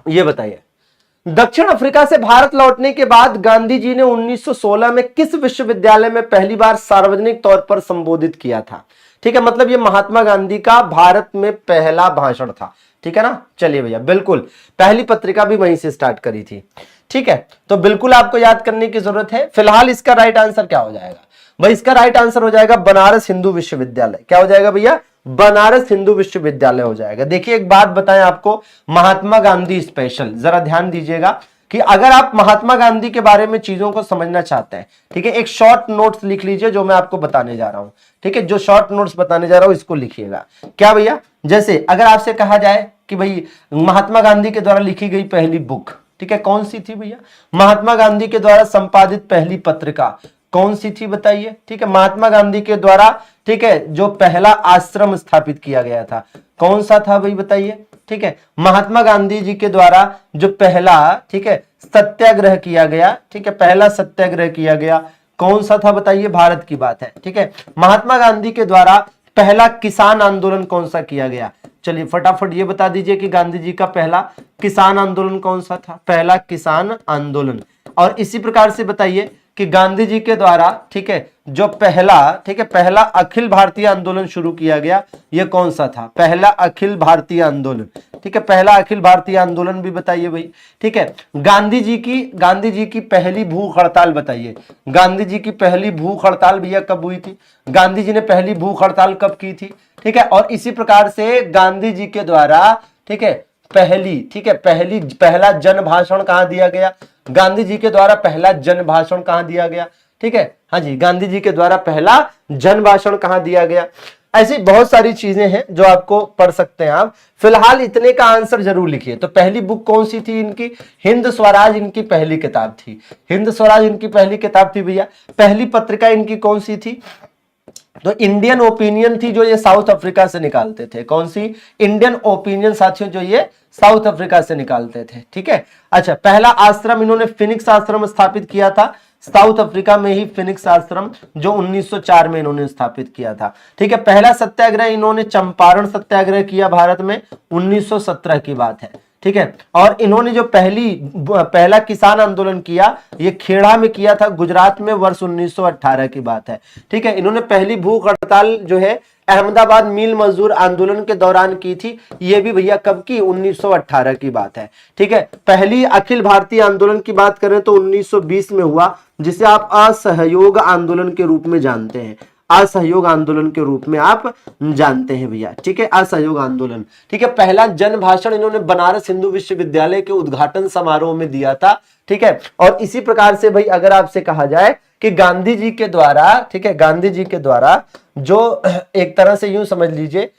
ये बताइए, दक्षिण अफ्रीका से भारत लौटने के बाद गांधी जी ने 1916 में किस विश्वविद्यालय में पहली बार सार्वजनिक तौर पर संबोधित किया था, ठीक है, मतलब ये महात्मा गांधी का भारत में पहला भाषण था, ठीक है ना। चलिए भैया, बिल्कुल पहली पत्रिका भी वहीं से स्टार्ट करी थी, ठीक है, तो बिल्कुल आपको याद करने की जरूरत है। फिलहाल इसका राइट आंसर क्या हो जाएगा भाई, इसका राइट आंसर हो जाएगा बनारस हिंदू विश्वविद्यालय। क्या हो जाएगा भैया, बनारस हिंदू विश्वविद्यालय हो जाएगा। देखिए एक बात बताएं आपको, महात्मा गांधी स्पेशल, जरा ध्यान दीजिएगा कि अगर आप महात्मा गांधी के बारे में चीजों को समझना चाहते हैं, ठीक है, एक शॉर्ट नोट्स लिख लीजिए जो मैं आपको बताने जा रहा हूं, ठीक है, जो शॉर्ट नोट्स बताने जा रहा हूं इसको लिखिएगा। क्या भैया, जैसे अगर आपसे कहा जाए कि भाई महात्मा गांधी के द्वारा लिखी गई पहली बुक, ठीक है, कौन सी थी भैया, महात्मा गांधी के द्वारा संपादित पहली पत्रिका कौन सी थी बताइए, ठीक है, महात्मा गांधी के द्वारा, ठीक है, जो पहला आश्रम स्थापित किया गया था कौन सा था भाई बताइए, ठीक है, महात्मा गांधी जी के द्वारा जो पहला, ठीक है, सत्याग्रह किया गया, ठीक है, पहला सत्याग्रह किया गया कौन सा था बताइए, भारत की बात है, ठीक है। महात्मा गांधी के द्वारा पहला किसान आंदोलन कौन सा किया गया, चलिए फटाफट ये बता दीजिए कि गांधी जी का पहला किसान आंदोलन कौन सा था, पहला किसान आंदोलन। और इसी प्रकार से बताइए कि गांधी जी के द्वारा, ठीक है, जो पहला, ठीक है, पहला अखिल भारतीय आंदोलन शुरू किया गया, यह कौन सा था, पहला अखिल भारतीय आंदोलन, ठीक है, पहला अखिल भारतीय आंदोलन भी बताइए भाई, ठीक है। गांधी जी की पहली भूख हड़ताल बताइए, गांधी जी की पहली भूख हड़ताल भैया कब हुई थी, गांधी जी ने पहली भूख हड़ताल कब की थी, ठीक है। और इसी प्रकार से गांधी जी के द्वारा, ठीक है, पहली, ठीक है, पहला जन भाषण कहां दिया गया, गांधी जी के द्वारा पहला जन भाषण कहां दिया गया, ठीक है, हाँ जी, गांधी जी के द्वारा पहला जन भाषण कहां दिया गया। ऐसी बहुत सारी चीजें हैं जो आपको पढ़ सकते हैं आप। फिलहाल इतने का आंसर जरूर लिखिए। तो पहली बुक कौन सी थी इनकी, हिंद स्वराज इनकी पहली किताब थी, हिंद स्वराज इनकी पहली किताब थी भैया। पहली पत्रिका इनकी कौन सी थी, तो इंडियन ओपिनियन थी, जो ये साउथ अफ्रीका से निकालते थे। कौन सी, इंडियन ओपिनियन साथियों, जो ये साउथ अफ्रीका से निकालते थे, ठीक है। अच्छा, पहला आश्रम इन्होंने फिनिक्स आश्रम स्थापित किया था, साउथ अफ्रीका में ही फिनिक्स आश्रम, जो 1904 में इन्होंने स्थापित किया था, ठीक है। पहला सत्याग्रह इन्होंने चंपारण सत्याग्रह किया भारत में, 1917 की बात है, ठीक है। और इन्होंने जो पहला किसान आंदोलन किया, ये खेड़ा में किया था, गुजरात में, वर्ष 1918 की बात है, ठीक है। इन्होंने पहली भूख हड़ताल जो है अहमदाबाद मिल मजदूर आंदोलन के दौरान की थी, ये भी भैया कब की, 1918 की बात है, ठीक है। पहली अखिल भारतीय आंदोलन की बात करें तो 1920 में हुआ, जिसे आप असहयोग आंदोलन के रूप में जानते हैं, असहयोग आंदोलन के रूप में आप जानते हैं भैया, ठीक है, असहयोग आंदोलन, ठीक है। पहला जन भाषण इन्होंने बनारस हिंदू विश्वविद्यालय के उद्घाटन समारोह में दिया था, ठीक है। और इसी प्रकार से भाई अगर आपसे कहा जाए कि गांधी जी के द्वारा, ठीक है, गांधी जी के द्वारा जो एक तरह से यूं समझ लीजिए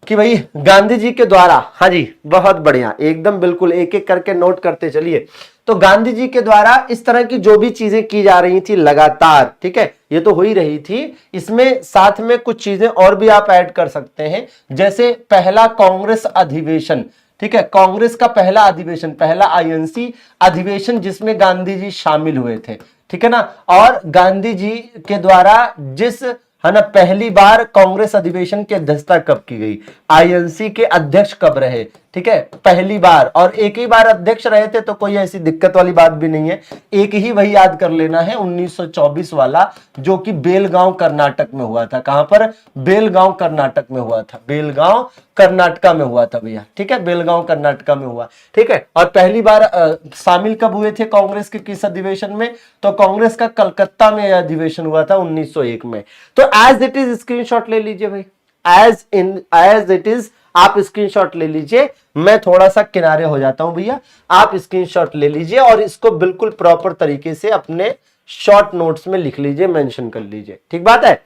कि भाई गांधी जी के द्वारा, हाँ जी बहुत बढ़िया, एकदम बिल्कुल एक एक करके नोट करते चलिए। तो गांधी जी के द्वारा इस तरह की जो भी चीजें की जा रही थी लगातार, ठीक है, ये तो हो ही रही थी, इसमें साथ में कुछ चीजें और भी आप ऐड कर सकते हैं, जैसे पहला कांग्रेस अधिवेशन, ठीक है, कांग्रेस का पहला अधिवेशन, पहला आईएनसी अधिवेशन जिसमें गांधी जी शामिल हुए थे, ठीक है ना। और गांधी जी के द्वारा जिस, है ना, पहली बार कांग्रेस अधिवेशन की अध्यक्षता कब की गई, आईएनसी के अध्यक्ष कब रहे, ठीक है, पहली बार, और एक ही बार अध्यक्ष रहे थे, तो कोई ऐसी दिक्कत वाली बात भी नहीं है। एक ही वही याद कर लेना है 1924 वाला, जो कि बेलगांव कर्नाटक में हुआ था। कहां पर? बेलगांव कर्नाटक में हुआ था, बेलगांव कर्नाटका में हुआ था भैया, ठीक है, बेलगांव कर्नाटका में हुआ, ठीक है। और पहली बार शामिल कब हुए थे कांग्रेस के किस अधिवेशन में? तो कांग्रेस का कलकत्ता में अधिवेशन हुआ था 1901 में। तो एज इट इज स्क्रीनशॉट ले लीजिए भाई, एज इट इज आप स्क्रीनशॉट ले लीजिए। मैं थोड़ा सा किनारे हो जाता हूं भैया, आप स्क्रीनशॉट ले लीजिए और इसको बिल्कुल प्रॉपर तरीके से अपने शॉर्ट नोट्स में लिख लीजिए, मेंशन कर लीजिए, ठीक बात है?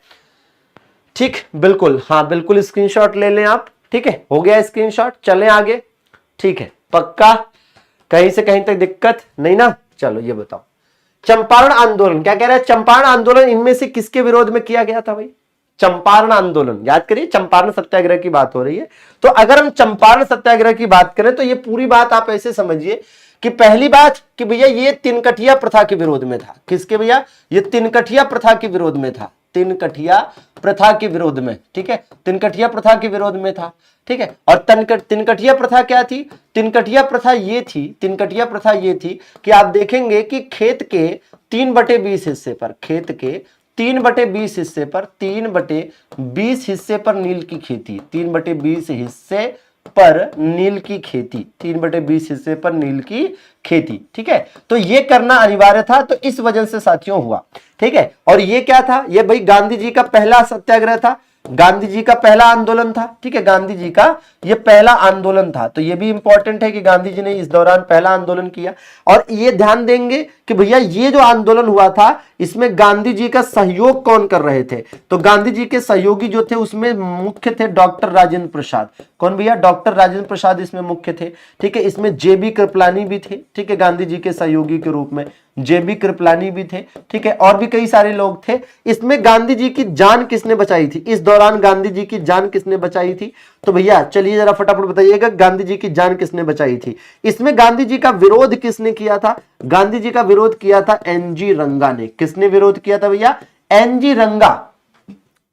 ठीक, बिल्कुल, हाँ बिल्कुल स्क्रीनशॉट ले लें आप, ठीक है, हो गया स्क्रीनशॉट, चलें आगे, ठीक है, पक्का, कहीं से कहीं तक दिक्कत नहीं ना? चलो ये बताओ, चंपारण आंदोलन, क्या कह रहा है? चंपारण आंदोलन इनमें से किसके विरोध में किया गया था भाई? चंपारण आंदोलन, याद करिए, चंपारण सत्याग्रह की बात हो रही है। तो अगर हम चंपारण सत्याग्रह की बात करें तो ये पूरी बात आप ऐसे समझिए कि पहली बात कि भैया ये तिनकठिया प्रथा के विरोध में था। किसके भैया? ये तिनकठिया प्रथा के विरोध में था, तिनकठिया प्रथा के विरोध में, ठीक है, तिनकठिया प्रथा के विरोध में था, ठीक है। और तिनकठिया प्रथा क्या थी? तिनकठिया प्रथा ये थी, तिनकठिया प्रथा ये थी कि आप देखेंगे कि खेत के 3/20 हिस्से पर, खेत के 3/20 हिस्से पर, 3/20 हिस्से पर नील की खेती, 3/20 हिस्से पर नील की खेती, 3/20 हिस्से पर नील की खेती, ठीक है। तो ये करना अनिवार्य था, तो इस वजह से साथियों हुआ, ठीक है। और ये क्या था? ये भाई गांधी जी का पहला सत्याग्रह था, गांधी जी का पहला आंदोलन था, ठीक है, गांधी जी का ये पहला आंदोलन था। तो ये भी इंपॉर्टेंट है कि गांधी जी ने इस दौरान पहला आंदोलन किया। और ये ध्यान देंगे कि भैया ये जो आंदोलन हुआ था इसमें गांधी जी का सहयोग कौन कर रहे थे? तो गांधी जी के सहयोगी जो थे उसमें मुख्य थे डॉक्टर राजेंद्र प्रसाद। कौन भैया? डॉक्टर राजेंद्र प्रसाद इसमें मुख्य थे, ठीक है। इसमें जेबी कृपलानी भी थे, ठीक है, गांधी जी के सहयोगी के रूप में जेबी कृपलानी भी थे, ठीक है, और भी कई सारे लोग थे। इसमें गांधी जी की जान किसने बचाई थी? इस दौरान गांधी जी की जान किसने बचाई थी? तो भैया चलिए जरा फटाफट बताइएगा, गांधी जी की जान किसने बचाई थी? इसमें गांधी जी का विरोध किसने किया था? गांधी जी का विरोध किया था एनजी रंगा ने। किसने विरोध किया था भैया? एनजी रंगा।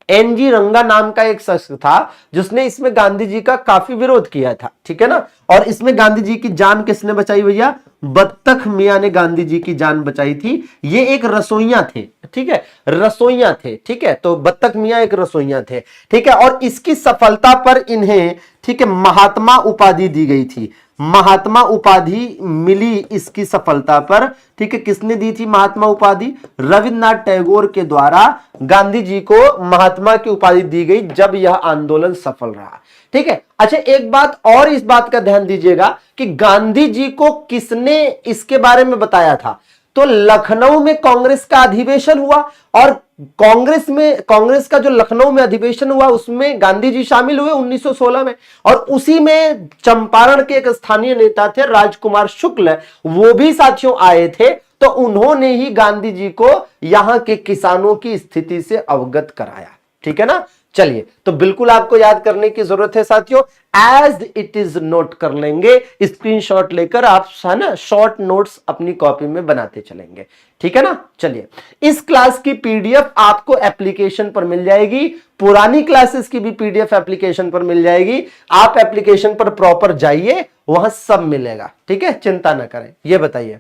एनजी रंगा नाम का एक शख्स था जिसने इसमें गांधी जी का काफी विरोध किया था, ठीक है ना। और इसमें गांधी जी की जान किसने बचाई भैया? बत्तख मियां ने गांधी जी की जान बचाई थी। ये एक रसोइया थे, ठीक है, रसोइया थे, ठीक है। तो बत्तख मियां एक रसोइया थे, ठीक है। और इसकी सफलता पर इन्हें, ठीक है, महात्मा उपाधि दी गई थी। महात्मा उपाधि मिली इसकी सफलता पर, ठीक है। किसने दी थी महात्मा उपाधि? रविन्द्रनाथ टैगोर के द्वारा गांधी जी को महात्मा की उपाधि दी गई जब यह आंदोलन सफल रहा, ठीक है। अच्छा एक बात और, इस बात का ध्यान दीजिएगा कि गांधी जी को किसने इसके बारे में बताया था? तो लखनऊ में कांग्रेस का अधिवेशन हुआ और कांग्रेस का जो लखनऊ में अधिवेशन हुआ उसमें गांधी जी शामिल हुए 1916 में। और उसी में चंपारण के एक स्थानीय नेता थे राजकुमार शुक्ल, वो भी साथियों आए थे। तो उन्होंने ही गांधी जी को यहां के किसानों की स्थिति से अवगत कराया, ठीक है ना। चलिए, तो बिल्कुल आपको याद करने की जरूरत है साथियों, एज इट इज नोट कर लेंगे, स्क्रीनशॉट लेकर आप है ना शॉर्ट नोट्स अपनी कॉपी में बनाते चलेंगे, ठीक है ना। चलिए, इस क्लास की पीडीएफ आपको एप्लीकेशन पर मिल जाएगी, पुरानी क्लासेस की भी पीडीएफ एप्लीकेशन पर मिल जाएगी। आप एप्लीकेशन पर प्रॉपर जाइए, वहां सब मिलेगा, ठीक है, चिंता ना करें। ये बताइए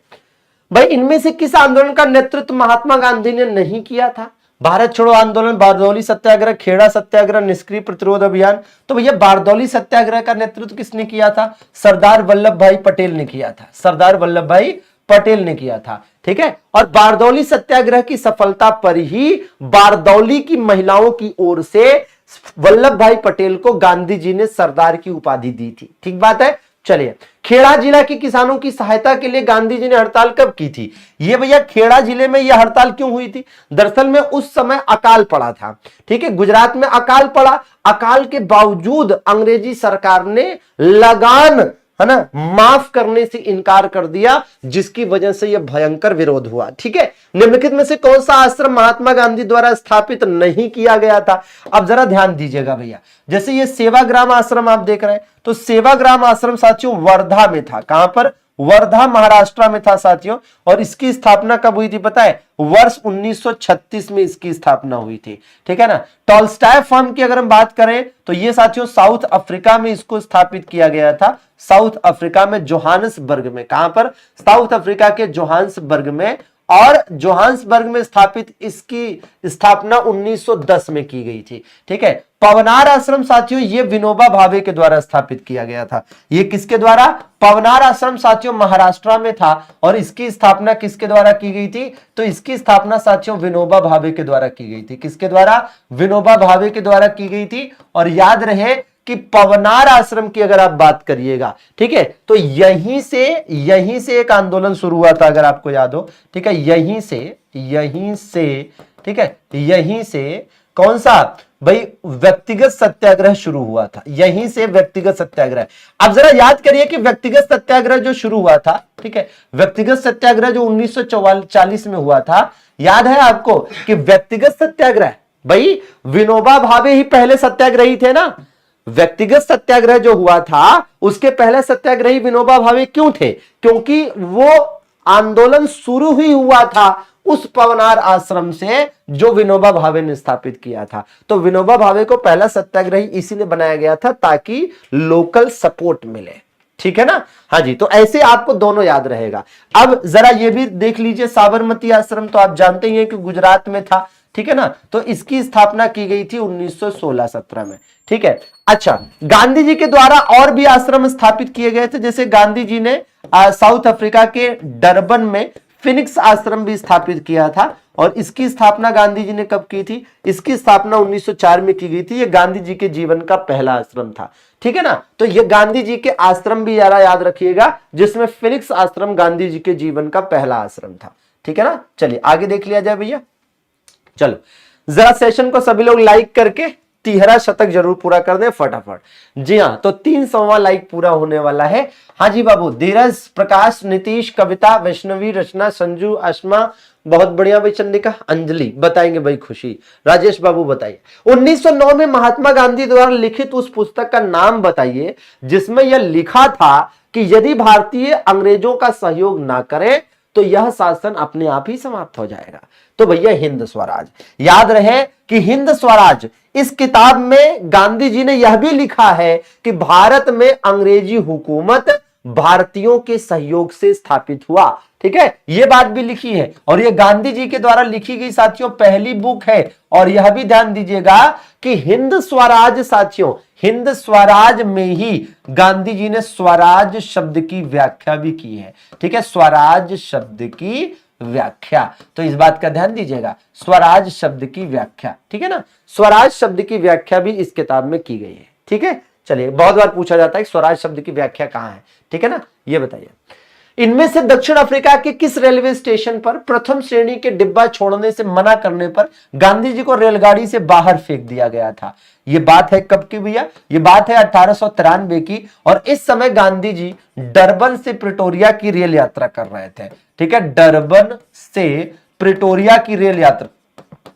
भाई, इनमें से किस आंदोलन का नेतृत्व महात्मा गांधी ने नहीं किया था? भारत छोड़ो आंदोलन, बारदौली सत्याग्रह, खेड़ा सत्याग्रह, निष्क्रिय प्रतिरोध अभियान। तो भैया बारदौली सत्याग्रह का नेतृत्व किसने किया था? सरदार वल्लभ भाई पटेल ने किया था, सरदार वल्लभ भाई पटेल ने किया था, ठीक है। और बारदौली सत्याग्रह की सफलता पर ही बारदौली की महिलाओं की ओर से वल्लभ भाई पटेल को गांधी जी ने सरदार की उपाधि दी थी, ठीक बात है। चलिए, खेड़ा जिला के किसानों की सहायता के लिए गांधी जी ने हड़ताल कब की थी? ये भैया खेड़ा जिले में यह हड़ताल क्यों हुई थी? दरअसल में उस समय अकाल पड़ा था, ठीक है, गुजरात में अकाल पड़ा। अकाल के बावजूद अंग्रेजी सरकार ने लगान, है ना, माफ करने से इनकार कर दिया, जिसकी वजह से यह भयंकर विरोध हुआ, ठीक है। निम्नलिखित में से कौन सा आश्रम महात्मा गांधी द्वारा स्थापित नहीं किया गया था? अब जरा ध्यान दीजिएगा भैया, जैसे ये सेवाग्राम आश्रम आप देख रहे हैं, तो सेवाग्राम आश्रम साथियों वर्धा में था। कहां पर? वर्धा महाराष्ट्र में था साथियों। और इसकी स्थापना कब हुई थी पता है? वर्ष 1936 में इसकी स्थापना हुई थी। ठीक है ना। टॉल्स्टॉय फर्म की अगर हम बात करें तो ये साथियों साउथ अफ्रीका में इसको स्थापित किया गया था। साउथ अफ्रीका में जोहान्सबर्ग में। कहां पर? साउथ अफ्रीका के जोहान्सबर्ग में। और जोहान्सबर्ग में स्थापित इसकी स्थापना 1910 में की गई थी। ठीक है। पवनार आश्रम साथियों ये विनोबा भावे के द्वारा स्थापित किया गया था। ये किसके द्वारा? पवनार आश्रम साथियों महाराष्ट्र में था। और इसकी स्थापना किसके द्वारा की गई थी? तो इसकी स्थापना साथियों विनोबा भावे के द्वारा की गई थी। किसके द्वारा? विनोबा भावे के द्वारा की गई थी। और याद रहे कि पवनार आश्रम की अगर आप बात करिएगा, ठीक है, तो यहीं से एक आंदोलन शुरू हुआ था, अगर आपको याद हो। ठीक है। यहीं से ठीक है, यहीं से कौन सा भाई? व्यक्तिगत सत्याग्रह शुरू हुआ था। यहीं से व्यक्तिगत सत्याग्रह। अब जरा याद करिए कि व्यक्तिगत सत्याग्रह जो शुरू हुआ था, ठीक है, व्यक्तिगत सत्याग्रह जो 1944 में हुआ था, याद है आपको कि व्यक्तिगत सत्याग्रह, भाई विनोबा भावे ही पहले सत्याग्रही थे ना। व्यक्तिगत सत्याग्रह जो हुआ था उसके पहले सत्याग्रही विनोबा भावे क्यों थे? क्योंकि वो आंदोलन शुरू ही हुआ था उस पवनार आश्रम से जो विनोबा भावे ने स्थापित किया था। तो विनोबा भावे को पहला सत्याग्रही इसीलिए बनाया गया था ताकि लोकल सपोर्ट मिले। ठीक है ना। हाँ जी, तो ऐसे आपको दोनों याद रहेगा। अब जरा ये भी देख लीजिए, साबरमती आश्रम तो आप जानते ही हैं कि गुजरात में था। ठीक है ना। तो इसकी स्थापना की गई थी 1916-17 में। ठीक है। अच्छा, गांधी जी के द्वारा और भी आश्रम स्थापित किए गए थे। जैसे गांधी जी ने साउथ अफ्रीका के डरबन में फिनिक्स आश्रम भी स्थापित किया था। और इसकी स्थापना गांधी जी ने कब की थी? इसकी स्थापना 1904 में की गई थी। ये गांधी जी के जीवन का पहला आश्रम था। ठीक है ना। तो ये गांधी जी के आश्रम भी जरा याद रखिएगा, जिसमें फिनिक्स आश्रम गांधी जी के जीवन का पहला आश्रम था। ठीक है ना। चलिए आगे देख लिया जाए भैया। चलो जरा सेशन को सभी लोग लाइक करके 13 शतक जरूर पूरा कर दें फटाफट। जी हाँ, तो 300वां लाइक पूरा होने वाला है। हाँ जी बाबू, धीरज, प्रकाश, नीतीश, कविता, वैष्णवी, रचना, संजू, आसमा, बहुत बढ़िया भाई, चंदिका, अंजलि बताएंगे भाई, खुशी, राजेश बाबू बताइए 1909 में महात्मा गांधी द्वारा लिखित उस पुस्तक का नाम बताइए जिसमें यह लिखा था कि यदि भारतीय अंग्रेजों का सहयोग ना करें तो यह शासन अपने आप ही समाप्त हो जाएगा। तो भैया हिंद स्वराज। याद रहे कि हिंद स्वराज, इस किताब में गांधी जी ने यह भी लिखा है कि भारत में अंग्रेजी हुकूमत भारतीयों के सहयोग से स्थापित हुआ। ठीक है, यह बात भी लिखी है। और यह गांधी जी के द्वारा लिखी गई साथियों पहली बुक है। और यह भी ध्यान दीजिएगा कि हिंद स्वराज साथियों, हिंद स्वराज में ही गांधी जी ने स्वराज शब्द की व्याख्या भी की है। ठीक है, स्वराज शब्द की व्याख्या, तो इस बात का ध्यान दीजिएगा, स्वराज शब्द की व्याख्या। ठीक है ना, स्वराज शब्द की व्याख्या भी इस किताब में की गई है। ठीक है, चलिए, बहुत बार पूछा जाता है स्वराज शब्द की व्याख्या कहां है। ठीक है ना, ये बताइए। इनमें से दक्षिण अफ्रीका के किस रेलवे स्टेशन पर प्रथम श्रेणी के डिब्बा छोड़ने से मना करने पर गांधी जी को रेलगाड़ी से बाहर फेंक दिया गया था? ये बात है कब की भैया? ये बात है 1893 की। और इस समय गांधी जी डरबन से प्रिटोरिया की रेल यात्रा कर रहे थे। ठीक है, डरबन से प्रिटोरिया की रेल यात्रा,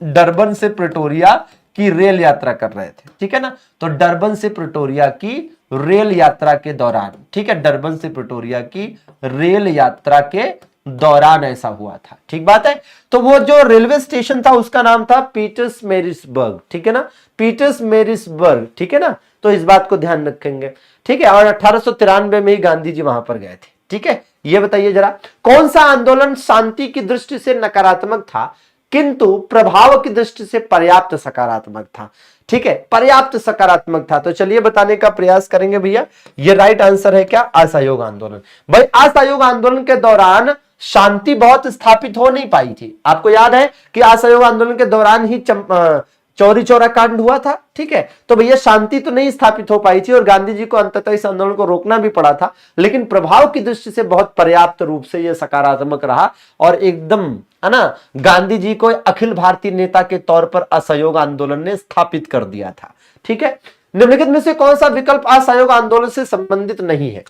डरबन से प्रिटोरिया की रेल यात्रा कर रहे थे। ठीक है ना, तो डरबन से प्रिटोरिया की रेल यात्रा के दौरान, ठीक है, डरबन से प्रिटोरिया की रेल यात्रा के दौरान ऐसा हुआ था। ठीक बात है। तो वो जो रेलवे स्टेशन था उसका नाम था पीटर्समैरिट्सबर्ग। ठीक है ना, पीटर्समैरिट्सबर्ग। ठीक है ना, तो इस बात को ध्यान रखेंगे। ठीक है, और 1893 में ही गांधी जी वहां पर गए थे। ठीक है, ये बताइए जरा, कौन सा आंदोलन शांति की दृष्टि से नकारात्मक था किंतु प्रभाव की दृष्टि से पर्याप्त सकारात्मक था? ठीक है, पर्याप्त सकारात्मक था। तो चलिए बताने का प्रयास करेंगे भैया। ये राइट आंसर है क्या? असहयोग आंदोलन। भाई असहयोग आंदोलन के दौरान शांति बहुत स्थापित हो नहीं पाई थी। आपको याद है कि असहयोग आंदोलन के दौरान ही चौरी चौरा कांड हुआ था। ठीक है, तो भैया शांति तो नहीं स्थापित हो पाई थी और गांधी जी को अंततः इस आंदोलन को रोकना भी पड़ा था, लेकिन प्रभाव की दृष्टि से बहुत पर्याप्त रूप से यह सकारात्मक रहा और एकदम, है ना, गांधी जी को अखिल भारतीय नेता के तौर पर असहयोग आंदोलन ने स्थापित कर दिया था। ठीक है, निम्नलिखित में से कौन सा विकल्प असहयोग आंदोलन से संबंधित नहीं है?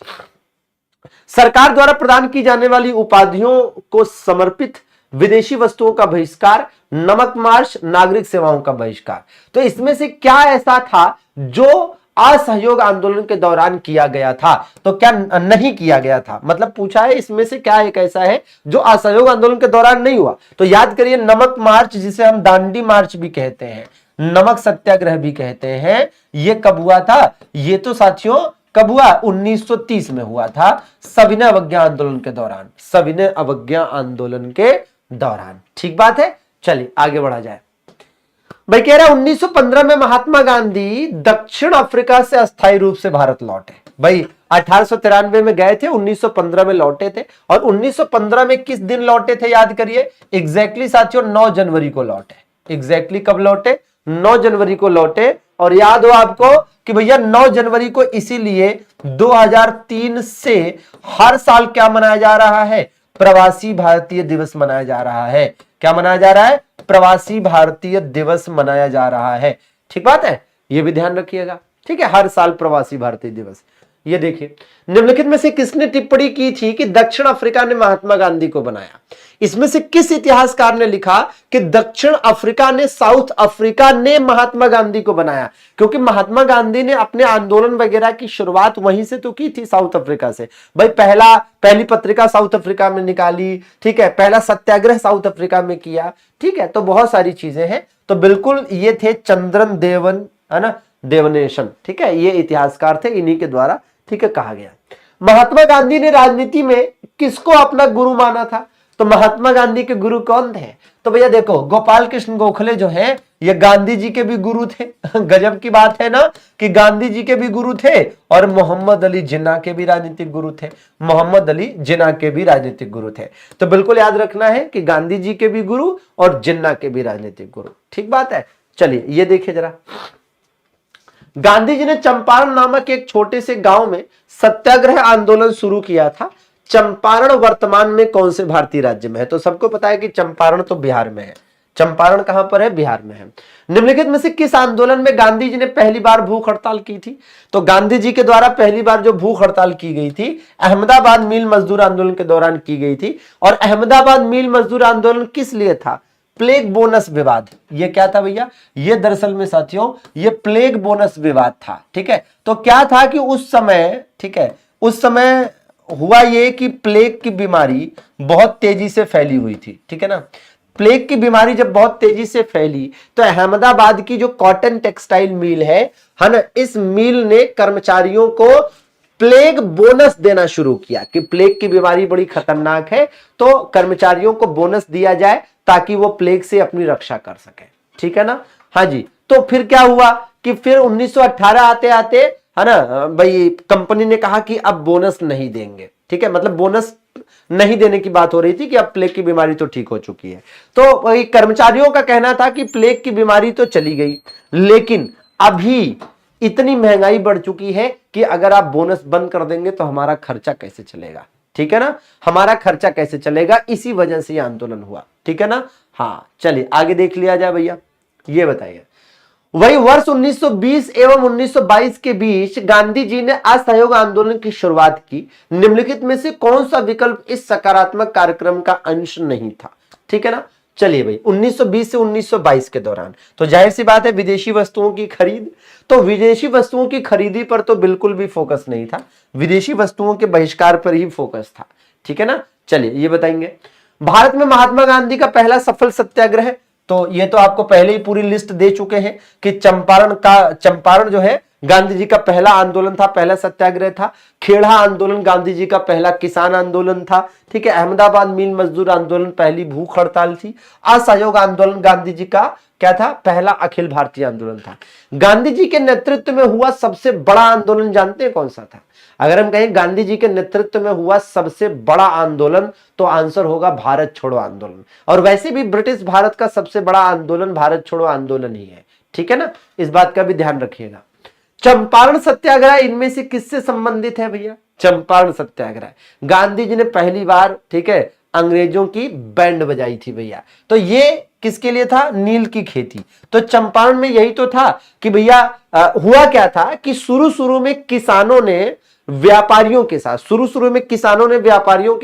सरकार द्वारा प्रदान की जाने वाली उपाधियों को समर्पित, विदेशी वस्तुओं का बहिष्कार, नमक मार्च, नागरिक सेवाओं का बहिष्कार। तो इसमें से क्या ऐसा था जो असहयोग आंदोलन के दौरान किया गया था। तो क्या नहीं किया गया था, मतलब पूछा है इसमें से क्या एक ऐसा है जो असहयोग आंदोलन के दौरान नहीं हुआ। तो याद करिए, नमक मार्च जिसे हम दांडी मार्च भी कहते हैं, नमक सत्याग्रह भी कहते हैं, ये कब हुआ था? ये तो साथियों कब हुआ? 1930 में हुआ था, सविनय अवज्ञा आंदोलन के दौरान, सविनय अवज्ञा आंदोलन के दौरान। ठीक बात है, चलिए आगे बढ़ा जाए। भाई कह रहा है 1915 में महात्मा गांधी दक्षिण अफ्रीका से अस्थायी रूप से भारत लौटे। भाई 1893 में गए थे, 1915 में लौटे थे। और 1915 में किस दिन लौटे थे याद करिए? एग्जैक्टली साथियों 9 जनवरी को लौटे। एग्जैक्टली कब लौटे? 9 जनवरी को लौटे। और याद हो आपको कि भैया 9 जनवरी को इसीलिए 2003 से हर साल क्या मनाया जा रहा है? प्रवासी भारतीय दिवस मनाया जा रहा है। क्या मनाया जा रहा है? प्रवासी भारतीय दिवस मनाया जा रहा है। ठीक बात है, ये भी ध्यान रखिएगा। ठीक है, हर साल प्रवासी भारतीय दिवस। ये देखिए, निम्नलिखित में से किसने टिप्पणी की थी कि दक्षिण अफ्रीका ने महात्मा गांधी को बनाया? इसमें से किस इतिहासकार ने लिखा कि दक्षिण अफ्रीका ने, साउथ अफ्रीका ने महात्मा गांधी को बनाया? क्योंकि महात्मा गांधी ने अपने आंदोलन वगैरह की शुरुआत वहीं से तो की थी, साउथ अफ्रीका से। भाई पहली पत्रिका साउथ अफ्रीका में निकाली, ठीक है, पहला सत्याग्रह साउथ अफ्रीका में किया। ठीक है, तो बहुत सारी चीजें हैं। तो बिल्कुल ये थे चंद्रन देवन, है ना, देवनेशन। ठीक है, ये इतिहासकार थे, इन्हीं के द्वारा ठीक है कहा गया। महात्मा गांधी ने राजनीति में किसको अपना गुरु माना था? तो महात्मा गांधी के गुरु कौन थे? तो भैया देखो, गोपाल कृष्ण गोखले जो हैं ये गांधी जी के भी गुरु थे। गजब की बात है ना कि गांधी जी के भी गुरु थे और मोहम्मद अली जिन्ना के भी राजनीतिक गुरु थे। मोहम्मद अली जिन्ना के भी राजनीतिक गुरु थे। तो बिल्कुल याद रखना है कि गांधी जी के भी गुरु और जिन्ना के भी राजनीतिक गुरु। ठीक बात है, चलिए ये देखिए जरा। गांधी जी ने चंपारण नामक एक छोटे से गांव में सत्याग्रह आंदोलन शुरू किया था। चंपारण वर्तमान में कौन से भारतीय राज्य में है? तो सबको पता है कि चंपारण तो बिहार में है। चंपारण कहां पर है? बिहार में है। निम्नलिखित में से किस आंदोलन में गांधी जी ने पहली बार भूख हड़ताल की थी? तो गांधी जी के द्वारा पहली बार जो भूख हड़ताल की गई थी अहमदाबाद मिल मजदूर आंदोलन के दौरान की गई थी। और अहमदाबाद मिल मजदूर आंदोलन किस लिए था? प्लेग बोनस विवाद। ये क्या था भैया? ये दरअसल में साथियों ये प्लेग बोनस विवाद था। ठीक है, तो क्या था कि उस समय, ठीक है, उस समय हुआ ये कि प्लेग की बीमारी बहुत तेजी से फैली हुई थी। ठीक है ना, प्लेग की बीमारी जब बहुत तेजी से फैली तो अहमदाबाद की जो कॉटन टेक्सटाइल मिल है ना, इस मिल ने कर्मचारियों को प्लेग बोनस देना शुरू किया कि प्लेग की बीमारी बड़ी खतरनाक है, तो कर्मचारियों को बोनस दिया जाए ताकि वो प्लेग से अपनी रक्षा कर सके। ठीक है ना, हाँ जी। तो फिर क्या हुआ कि फिर 1918 आते आते, है ना भाई, कंपनी ने कहा कि अब बोनस नहीं देंगे। ठीक है, मतलब बोनस नहीं देने की बात हो रही थी कि अब प्लेग की बीमारी तो ठीक हो चुकी है। तो वही कर्मचारियों का कहना था कि प्लेग की बीमारी तो चली गई, लेकिन अभी इतनी महंगाई बढ़ चुकी है कि अगर आप बोनस बंद कर देंगे तो हमारा खर्चा कैसे चलेगा? ठीक है ना, हमारा खर्चा कैसे चलेगा? इसी वजह से यह आंदोलन हुआ। ठीक है ना, हाँ चलिए आगे देख लिया जाए भैया। ये बताइए, वही वर्ष 1920 एवं 1922 के बीच गांधी जी ने असहयोग आंदोलन की शुरुआत की। निम्नलिखित में से कौन सा विकल्प इस सकारात्मक कार्यक्रम का अंश नहीं था? ठीक है ना, चलिए भाई 1920 से 1922 के दौरान तो जाहिर सी बात है विदेशी वस्तुओं की खरीद, तो विदेशी वस्तुओं की खरीदी पर तो बिल्कुल भी फोकस नहीं था, विदेशी वस्तुओं के बहिष्कार पर ही फोकस था। ठीक है ना, चलिए ये बताएंगे। भारत में महात्मा गांधी का पहला सफल सत्याग्रह, तो ये तो आपको पहले ही पूरी लिस्ट दे चुके हैं कि चंपारण जो है गांधी जी का पहला आंदोलन था, पहला सत्याग्रह था। खेड़ा आंदोलन गांधी जी का पहला किसान आंदोलन था। ठीक है, अहमदाबाद मिल मजदूर आंदोलन पहली भूख हड़ताल थी। असहयोग आंदोलन गांधी जी का क्या था? पहला अखिल भारतीय आंदोलन था। गांधी जी के नेतृत्व में हुआ सबसे बड़ा आंदोलन जानते हैं कौन सा था? अगर हम कहें गांधी जी के नेतृत्व में हुआ सबसे बड़ा आंदोलन तो आंसर होगा भारत छोड़ो आंदोलन। और वैसे भी ब्रिटिश भारत का सबसे बड़ा आंदोलन भारत छोड़ो आंदोलन ही है। ठीक है ना, इस बात का भी ध्यान रखिएगा। चंपारण सत्याग्रह इनमें से किससे संबंधित है भैया? चंपारण सत्याग्रह गांधी जी ने पहली बार, ठीक है, अंग्रेजों की बैंड बजाई थी भैया। तो ये किसके लिए था? नील की खेती। तो चंपारण में यही तो था कि भैया हुआ क्या था कि शुरू में किसानों ने व्यापारियों के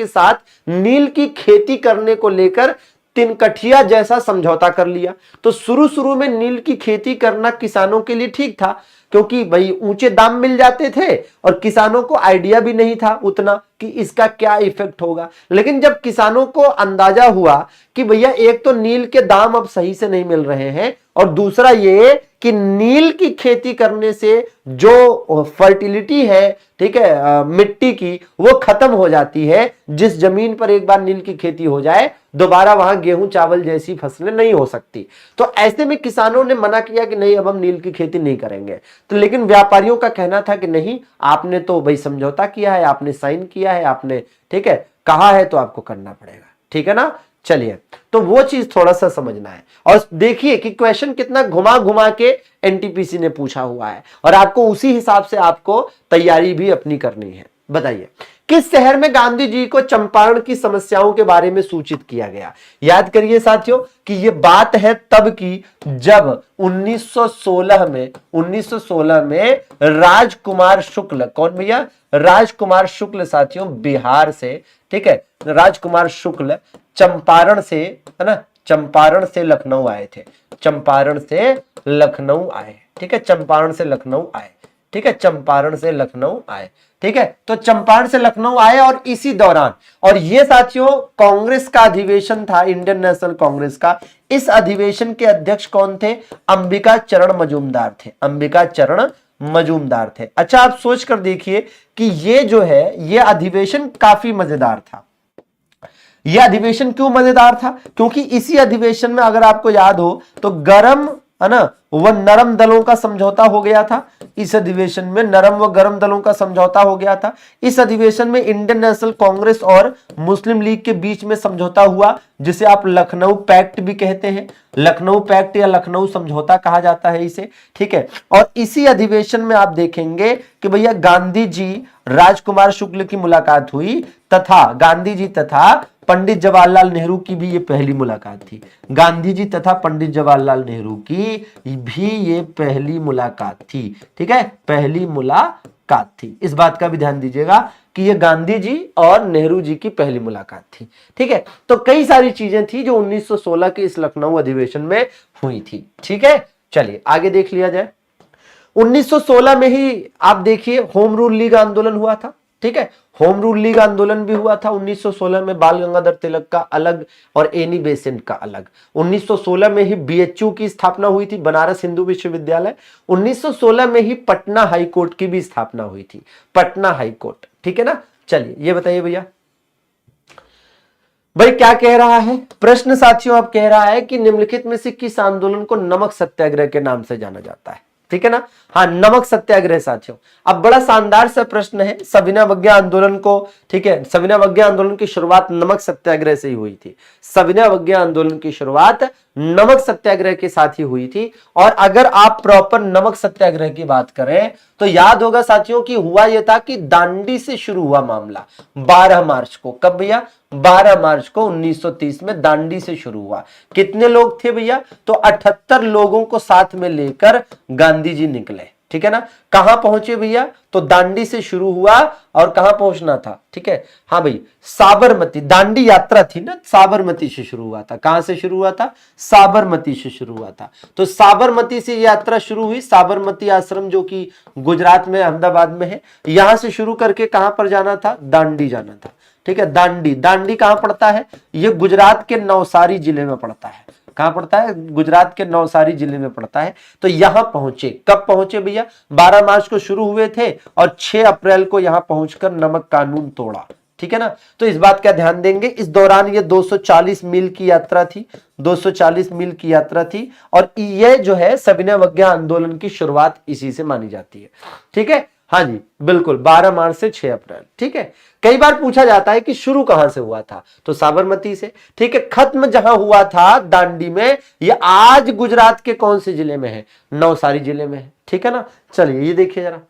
साथ नील की खेती करने को लेकर तिनकठिया जैसा समझौता कर लिया। तो शुरू शुरू में नील की खेती करना किसानों के लिए ठीक था, क्योंकि भाई ऊंचे दाम मिल जाते थे और किसानों को आइडिया भी नहीं था उतना कि इसका क्या इफेक्ट होगा। लेकिन जब किसानों को अंदाजा हुआ कि भैया एक तो नील के दाम अब सही से नहीं मिल रहे हैं, और दूसरा ये कि नील की खेती करने से जो फर्टिलिटी है, ठीक है, मिट्टी की, वो खत्म हो जाती है। जिस जमीन पर एक बार नील की खेती हो जाए दोबारा वहां गेहूं चावल जैसी फसलें नहीं हो सकती। तो ऐसे में किसानों ने मना किया कि नहीं, अब हम नील की खेती नहीं करेंगे। तो लेकिन व्यापारियों का कहना था कि नहीं, आपने तो भाई समझौता किया है, आपने साइन किया है, आपने ठीक है कहा है, तो आपको करना पड़ेगा, ठीक है ना। चलिए, तो वो चीज थोड़ा सा समझना है। और देखिए कि क्वेश्चन कितना घुमा घुमा के एनटीपीसी ने पूछा हुआ है, और आपको उसी हिसाब से आपको तैयारी भी अपनी करनी है। बताइए, किस शहर में गांधी जी को चंपारण की समस्याओं के बारे में सूचित किया गया? याद करिए साथियों कि ये बात है तब की जब 1916 में राजकुमार शुक्ल, कौन भैया? राजकुमार शुक्ल साथियों, बिहार से, ठीक है, राजकुमार शुक्ल चंपारण से, है ना, चंपारण से लखनऊ आए थे। चंपारण से लखनऊ आए, ठीक है, चंपारण से लखनऊ आए, ठीक है, चंपारण से लखनऊ आए, ठीक है। तो चंपारण से लखनऊ आए और इसी दौरान, और ये साथियों कांग्रेस का अधिवेशन था, इंडियन नेशनल कांग्रेस का। इस अधिवेशन के अध्यक्ष कौन थे? अंबिका चरण मजूमदार थे, अंबिका चरण मजूमदार थे। अच्छा, आप सोच कर देखिए कि ये जो है ये अधिवेशन काफी मजेदार था। यह अधिवेशन क्यों मजेदार था? क्योंकि इसी अधिवेशन में अगर आपको याद हो तो गरम, है ना, वह नरम दलों का समझौता हो गया था। इस अधिवेशन में नरम व गरम दलों का समझौता हो गया था। इस अधिवेशन में इंडियन नेशनल कांग्रेस और मुस्लिम लीग के बीच में समझौता हुआ, जिसे आप लखनऊ पैक्ट भी कहते हैं। लखनऊ पैक्ट या लखनऊ समझौता कहा जाता है इसे, ठीक है। और इसी अधिवेशन में आप देखेंगे कि भैया गांधी जी राजकुमार शुक्ल की मुलाकात हुई, तथा गांधी जी तथा पंडित जवाहरलाल नेहरू की भी ये पहली मुलाकात थी। गांधी जी तथा पंडित जवाहरलाल नेहरू की भी ये पहली मुलाकात थी, ठीक है, पहली मुलाकात थी। इस बात का भी ध्यान दीजिएगा कि ये गांधी जी और नेहरू जी की पहली मुलाकात थी, ठीक है। तो कई सारी चीजें थी जो 1916 के इस लखनऊ अधिवेशन में हुई थी, ठीक है। चलिए आगे देख लिया जाए। 1916 में ही आप देखिए होम रूल लीग आंदोलन हुआ था, ठीक है। होम रूल लीग आंदोलन भी हुआ था 1916 में, बाल गंगाधर तिलक का अलग और एनी बेसेंट का अलग। 1916 में ही बीएचयू की स्थापना हुई थी, बनारस हिंदू विश्वविद्यालय। 1916 में ही पटना हाई कोर्ट की भी स्थापना हुई थी, पटना हाई कोर्ट, ठीक है ना। चलिए ये बताइए भैया, भाई क्या कह रहा है प्रश्न साथियों? अब कह रहा है कि निम्नलिखित में से किस आंदोलन को नमक सत्याग्रह के नाम से जाना जाता है, ठीक है ना। हाँ, नमक सत्याग्रह साथियों। अब बड़ा शानदार सा प्रश्न है। सविनय आंदोलन को, ठीक है, सविनय आंदोलन की शुरुआत नमक सत्याग्रह से ही हुई थी। सविनय आंदोलन की शुरुआत नमक सत्याग्रह के साथ ही हुई थी। और अगर आप प्रॉपर नमक सत्याग्रह की बात करें तो याद होगा साथियों कि हुआ यह था कि दांडी से शुरू हुआ मामला 12 मार्च को। कब भैया? 12 मार्च को 1930 में दांडी से शुरू हुआ। कितने लोग थे भैया? तो 78 लोगों को साथ में लेकर गांधी जी निकले, ठीक है ना। कहां पहुंचे भैया? तो दांडी से शुरू हुआ और कहां पहुंचना था, ठीक है, हाँ भाई, साबरमती। दांडी यात्रा थी ना, साबरमती से शुरू हुआ था। कहां से शुरू हुआ था? साबरमती से शुरू हुआ था। तो साबरमती से यात्रा शुरू हुई। साबरमती आश्रम जो कि गुजरात में अहमदाबाद में है, यहां से शुरू करके कहां पर जाना था? दांडी जाना था, ठीक है। दांडी, दांडी कहां पड़ता है? ये गुजरात के नवसारी जिले में पड़ता है। कहां पड़ता है? गुजरात के नवसारी जिले में पड़ता है। तो यहां पहुंचे। कब पहुंचे भैया? 12 मार्च को शुरू हुए थे और 6 अप्रैल को यहां पहुंचकर नमक कानून तोड़ा, ठीक है ना। तो इस बात का ध्यान देंगे। इस दौरान ये 240 मील की यात्रा थी, 240 मील की यात्रा थी। और ये जो है सविनय आंदोलन की शुरुआत इसी से मानी जाती है, ठीक है। हाँ जी बिल्कुल, 12 मार्च से 6 अप्रैल, ठीक है। कई बार पूछा जाता है कि शुरू कहां से हुआ था, तो साबरमती से, ठीक है। खत्म जहां हुआ था दांडी में, ये आज गुजरात के कौन से जिले में है? नवसारी जिले में है, ठीक है ना। चलिए ये देखिए जरा,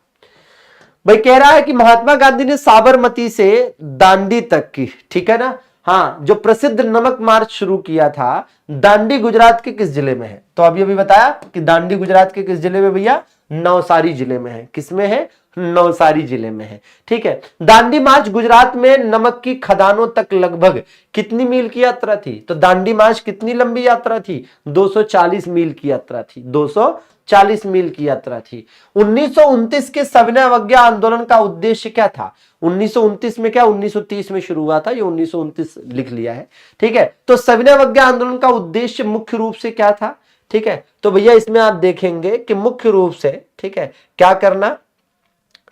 भाई कह रहा है कि महात्मा गांधी ने साबरमती से दांडी तक की, ठीक है ना, हाँ, जो प्रसिद्ध नमक मार्च शुरू किया था, दांडी गुजरात के किस जिले में है? तो अभी अभी बताया कि दांडी गुजरात के किस जिले में भैया, नवसारी जिले में है। किसमें है, नवसारी जिले में है। ठीक है, दांडी मार्च गुजरात में नमक की खदानों तक लगभग कितनी मील की यात्रा थी? तो दांडी मार्च कितनी लंबी यात्रा थी? 240 मील की यात्रा थी। 240 मील की यात्रा थी। 1929 के सविनय अवज्ञा आंदोलन का उद्देश्य क्या था? 1929 में क्या, 1930 में शुरू हुआ था, ये 1929 लिख लिया है। ठीक है, तो सविनय अवज्ञा आंदोलन का उद्देश्य मुख्य रूप से क्या था? ठीक है, तो भैया इसमें आप देखेंगे कि मुख्य रूप से, ठीक है, क्या करना,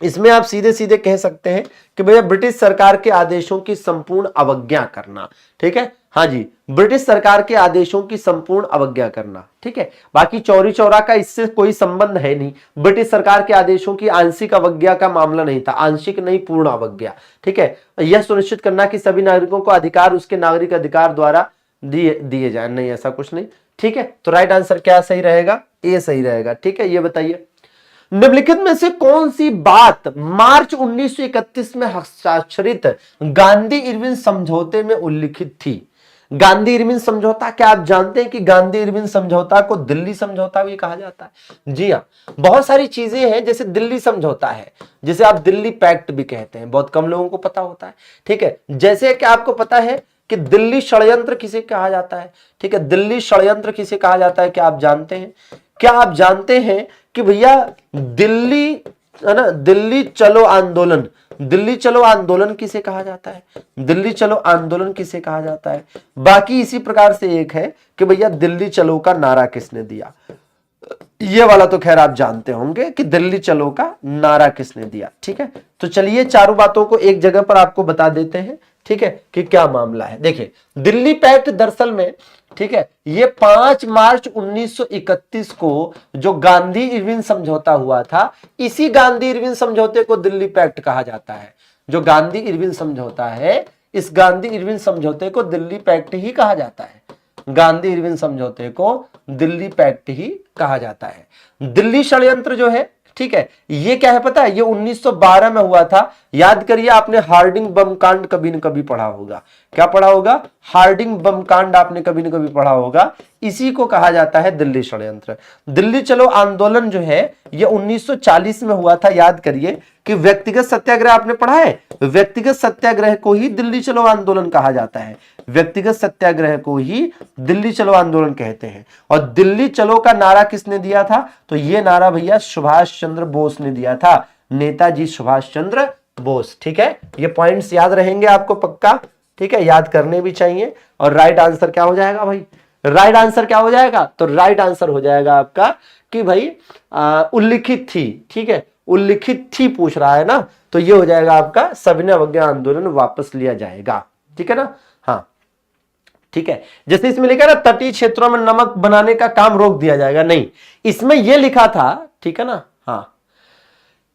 इसमें आप सीधे सीधे कह सकते हैं कि भैया ब्रिटिश सरकार के आदेशों की संपूर्ण अवज्ञा करना। ठीक है, हाँ जी, ब्रिटिश सरकार के आदेशों की संपूर्ण अवज्ञा करना। ठीक है, बाकी चौरी चौरा का इससे कोई संबंध है नहीं। ब्रिटिश सरकार के आदेशों की आंशिक अवज्ञा का मामला नहीं था, आंशिक नहीं, पूर्ण अवज्ञा। ठीक है, यह सुनिश्चित करना कि सभी नागरिकों को अधिकार उसके नागरिक अधिकार द्वारा दिए जाए, नहीं ऐसा कुछ नहीं। ठीक है, तो राइट आंसर क्या सही रहेगा? ए सही रहेगा। ठीक है, ये बताइए निम्नलिखित में से कौन सी बात मार्च 1931 में हस्ताक्षरित गांधी इरविन समझौते में उल्लिखित थी? गांधी इरविन समझौता, क्या आप जानते हैं कि गांधी इरविन समझौता को दिल्ली समझौता भी कहा जाता है? जी हाँ, बहुत सारी चीजें हैं, जैसे दिल्ली समझौता है, जिसे आप दिल्ली पैक्ट भी कहते हैं, बहुत कम लोगों को पता होता है। ठीक है, जैसे कि आपको पता है कि दिल्ली षड्यंत्र किसे कहा जाता है? ठीक है, दिल्ली षड्यंत्र किसे कहा जाता है, क्या आप जानते हैं? क्या आप जानते हैं कि भैया दिल्ली, है ना, दिल्ली चलो आंदोलन, दिल्ली चलो आंदोलन किसे कहा जाता है? दिल्ली चलो आंदोलन किसे कहा जाता है? बाकी इसी प्रकार से एक है कि भैया दिल्ली चलो का नारा किसने दिया? ये वाला तो खैर आप जानते होंगे कि दिल्ली चलो का नारा किसने दिया। ठीक है, तो चलिए चारों बातों को एक जगह पर आपको बता देते हैं। ठीक है, कि क्या मामला है। देखिए दिल्ली पैक्ट दरअसल में, ठीक है, ये 5 मार्च 1931 को जो गांधी इरविन समझौता हुआ था, इसी गांधी इरविन समझौते को दिल्ली पैक्ट कहा जाता है। जो गांधी इरविन समझौता है, इस गांधी इरविन समझौते को दिल्ली पैक्ट ही कहा जाता है। गांधी इरविन समझौते को दिल्ली पैक्ट ही कहा जाता है। दिल्ली षड्यंत्र जो है, ठीक है, ये क्या है पता है? ये 1912 में हुआ था। याद करिए, आपने हार्डिंग बम कांड कभी न कभी पढ़ा होगा। क्या पढ़ा होगा? हार्डिंग बम कांड आपने कभी न कभी पढ़ा होगा। इसी को कहा जाता है दिल्ली षड्यंत्र। दिल्ली चलो आंदोलन जो है ये 1940 में हुआ था। याद करिए कि व्यक्तिगत सत्याग्रह आपने पढ़ा है, व्यक्तिगत सत्याग्रह को ही दिल्ली चलो आंदोलन कहा जाता है। व्यक्तिगत सत्याग्रह को ही दिल्ली चलो आंदोलन कहते हैं। और दिल्ली चलो का नारा किसने दिया था? तो ये नारा भैया सुभाष चंद्र बोस ने दिया था, नेताजी सुभाष चंद्र बोस। ठीक है, ये पॉइंट्स याद रहेंगे आपको पक्का। ठीक है, याद करने भी चाहिए। और राइट आंसर क्या हो जाएगा भाई? राइट आंसर क्या हो जाएगा? तो राइट आंसर हो जाएगा आपका कि भाई उल्लिखित थी। ठीक है, उल्लिखित थी पूछ रहा है ना, तो ये हो जाएगा आपका सविनय अवज्ञा आंदोलन वापस लिया जाएगा। ठीक है ना? हाँ, ठीक है, जैसे इसमें लिखा ना तटीय क्षेत्रों में नमक बनाने का काम रोक दिया जाएगा, नहीं, इसमें यह लिखा था, ठीक है ना? हाँ,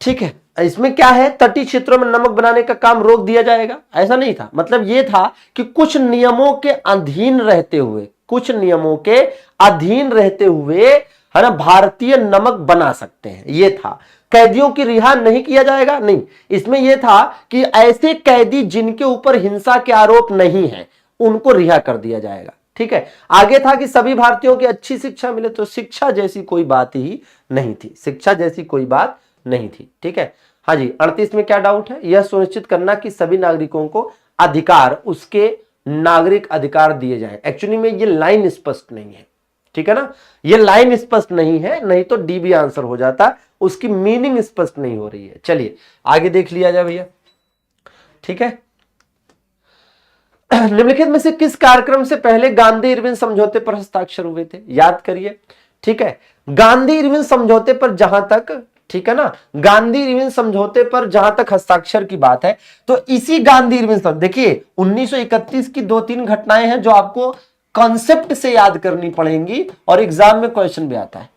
ठीक है, इसमें क्या है? तटीय क्षेत्रों में नमक बनाने का काम रोक दिया जाएगा, ऐसा नहीं था। मतलब यह था कि कुछ नियमों के अधीन रहते हुए, कुछ नियमों के अधीन रहते हुए, है ना, भारतीय नमक बना सकते हैं, यह था। कैदियों की रिहा नहीं किया जाएगा, नहीं, इसमें यह था कि ऐसे कैदी जिनके ऊपर हिंसा के आरोप नहीं है उनको रिहा कर दिया जाएगा। ठीक है, आगे था कि सभी भारतीयों की अच्छी शिक्षा मिले, तो शिक्षा जैसी कोई बात ही नहीं थी, शिक्षा जैसी कोई बात नहीं थी। ठीक है, हाँ जी, 38 में क्या डाउट है? यह सुनिश्चित करना कि सभी नागरिकों को अधिकार उसके नागरिक अधिकार दिए जाएं। एक्चुअली में ये लाइन स्पष्ट नहीं है, ठीक है ना, ये लाइन स्पष्ट नहीं है, नहीं तो डी भी आंसर हो जाता, उसकी मीनिंग स्पष्ट नहीं हो रही है। चलिए आगे देख लिया जाए भैया। ठीक है, निम्नलिखित में से किस कार्यक्रम से पहले गांधी इरविन समझौते पर हस्ताक्षर हुए थे? याद करिए। ठीक है, गांधी इरविन समझौते पर जहां तक, ठीक है ना, गांधी इरविन समझौते पर जहां तक हस्ताक्षर की बात है, तो इसी गांधी इरविन समझौते, देखिए 1931 की 2-3 घटनाएं हैं जो आपको कॉन्सेप्ट से याद करनी पड़ेंगी और एग्जाम में क्वेश्चन भी आता है।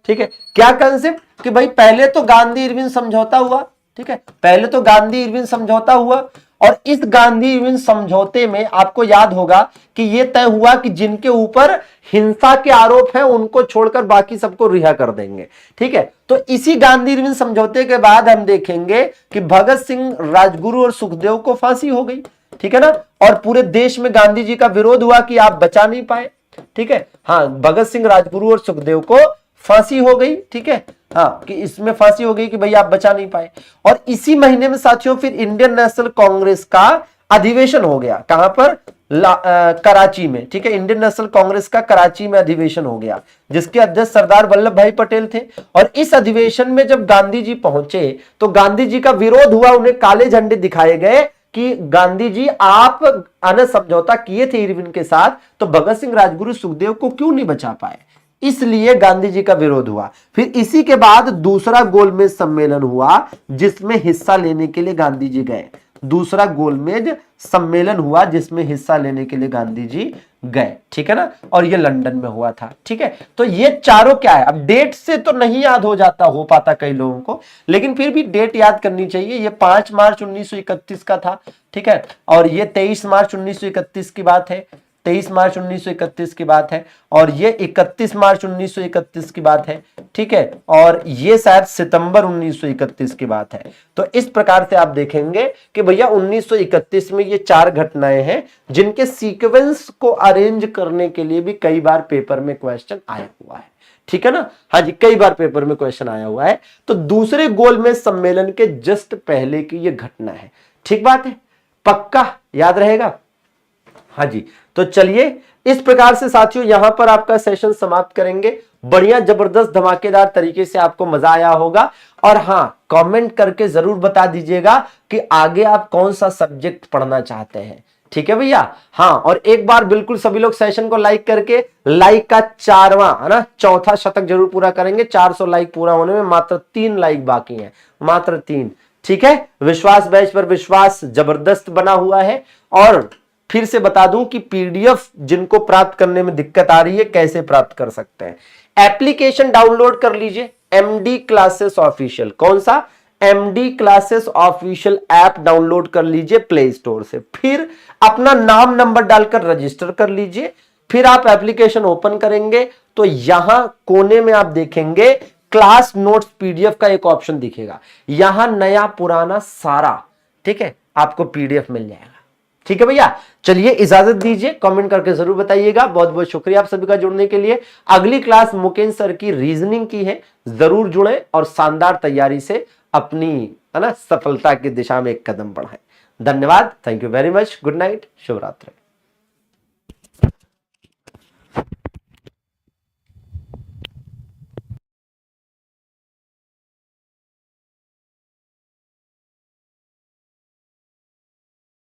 ठीक है, क्या कॉन्सेप्ट? कि भाई पहले तो गांधी इरविन समझौता हुआ, ठीक है, पहले तो गांधी इरविन समझौता हुआ, और इस गांधी इरविन समझौते में आपको याद होगा कि यह तय हुआ कि जिनके ऊपर हिंसा के आरोप हैं उनको छोड़कर बाकी सबको रिहा कर देंगे। ठीक है, तो इसी गांधी इरविन समझौते के बाद हम देखेंगे कि भगत सिंह, राजगुरु और सुखदेव को फांसी हो गई। ठीक है ना, और पूरे देश में गांधी जी का विरोध हुआ कि आप बचा नहीं पाए। ठीक है। हाँ, भगत सिंह, राजगुरु और सुखदेव को फांसी हो गई, ठीक है। हाँ, कि इसमें फांसी हो गई कि भैया आप बचा नहीं पाए। और इसी महीने में साथियों फिर इंडियन नेशनल कांग्रेस का अधिवेशन हो गया। कहां पर? कराची में, ठीक है। इंडियन नेशनल कांग्रेस का कराची में अधिवेशन हो गया, जिसके अध्यक्ष सरदार वल्लभ भाई पटेल थे। और इस अधिवेशन में जब गांधी जी पहुंचे तो गांधी जी का विरोध हुआ, उन्हें काले झंडे दिखाए गए कि गांधी जी आप आना समझौता किए थे इरविन के साथ, तो भगत सिंह, राजगुरु, सुखदेव को क्यों नहीं बचा पाए, इसलिए गांधी जी का विरोध हुआ। फिर इसी के बाद दूसरा गोलमेज सम्मेलन हुआ, जिसमें हिस्सा लेने के लिए गांधी जी गए। दूसरा गोलमेज सम्मेलन हुआ जिसमें हिस्सा लेने के लिए गांधी जी गए, ठीक है ना। और ये लंदन में हुआ था, ठीक है। तो ये चारों क्या है, अब डेट से तो नहीं याद हो जाता हो पाता कई लोगों को, लेकिन फिर भी डेट याद करनी चाहिए। ये 5 मार्च 1931 का था, ठीक है। और ये 23 मार्च 1931 की बात है, 23 मार्च 1931 की बात है। और ये 31 मार्च 1931 की बात है, ठीक है। और ये शायद सितंबर 1931 की बात है। तो इस प्रकार से आप देखेंगे कि भैया 1931 में ये 4 घटनाएं हैं, जिनके सीक्वेंस को अरेंज करने के लिए भी कई बार पेपर में क्वेश्चन आया हुआ है, ठीक है ना। हाँ जी, कई बार पेपर में क्वेश्चन आया हुआ है। तो दूसरे गोलमेज सम्मेलन के जस्ट पहले की ये घटना है, ठीक बात है, पक्का याद रहेगा। हाँ जी, तो चलिए इस प्रकार से साथियों यहां पर आपका सेशन समाप्त करेंगे। बढ़िया जबरदस्त धमाकेदार तरीके से आपको मजा आया होगा। और हाँ, कमेंट करके जरूर बता दीजिएगा कि आगे आप कौन सा सब्जेक्ट पढ़ना चाहते हैं, ठीक है भैया। हाँ, और एक बार बिल्कुल सभी लोग सेशन को लाइक करके लाइक का 4वां है ना, 4था शतक जरूर पूरा करेंगे। 400 लाइक पूरा होने में मात्र 3 लाइक बाकी हैं, मात्र 3, ठीक है। विश्वास बैच पर विश्वास जबरदस्त बना हुआ है। और फिर से बता दूं कि पीडीएफ जिनको प्राप्त करने में दिक्कत आ रही है कैसे प्राप्त कर सकते हैं, एप्लीकेशन डाउनलोड कर लीजिए एमडी क्लासेस ऑफिशियल। कौन सा? MD classes official app download कर लीजिए प्ले स्टोर से। फिर अपना नाम नंबर डालकर रजिस्टर कर लीजिए। फिर आप एप्लीकेशन ओपन करेंगे तो यहां कोने में आप देखेंगे क्लास नोट्स पीडीएफ का एक ऑप्शन दिखेगा। यहां नया पुराना सारा, ठीक है, आपको पीडीएफ मिल जाएगा, ठीक है भैया। चलिए इजाजत दीजिए, कमेंट करके जरूर बताइएगा। बहुत बहुत शुक्रिया आप सभी का जुड़ने के लिए। अगली क्लास मुकेश सर की रीजनिंग की है, जरूर जुड़े और शानदार तैयारी से अपनी है ना सफलता की दिशा में एक कदम बढ़ाएं। धन्यवाद, thank you very much, good night, शुभ रात्रि।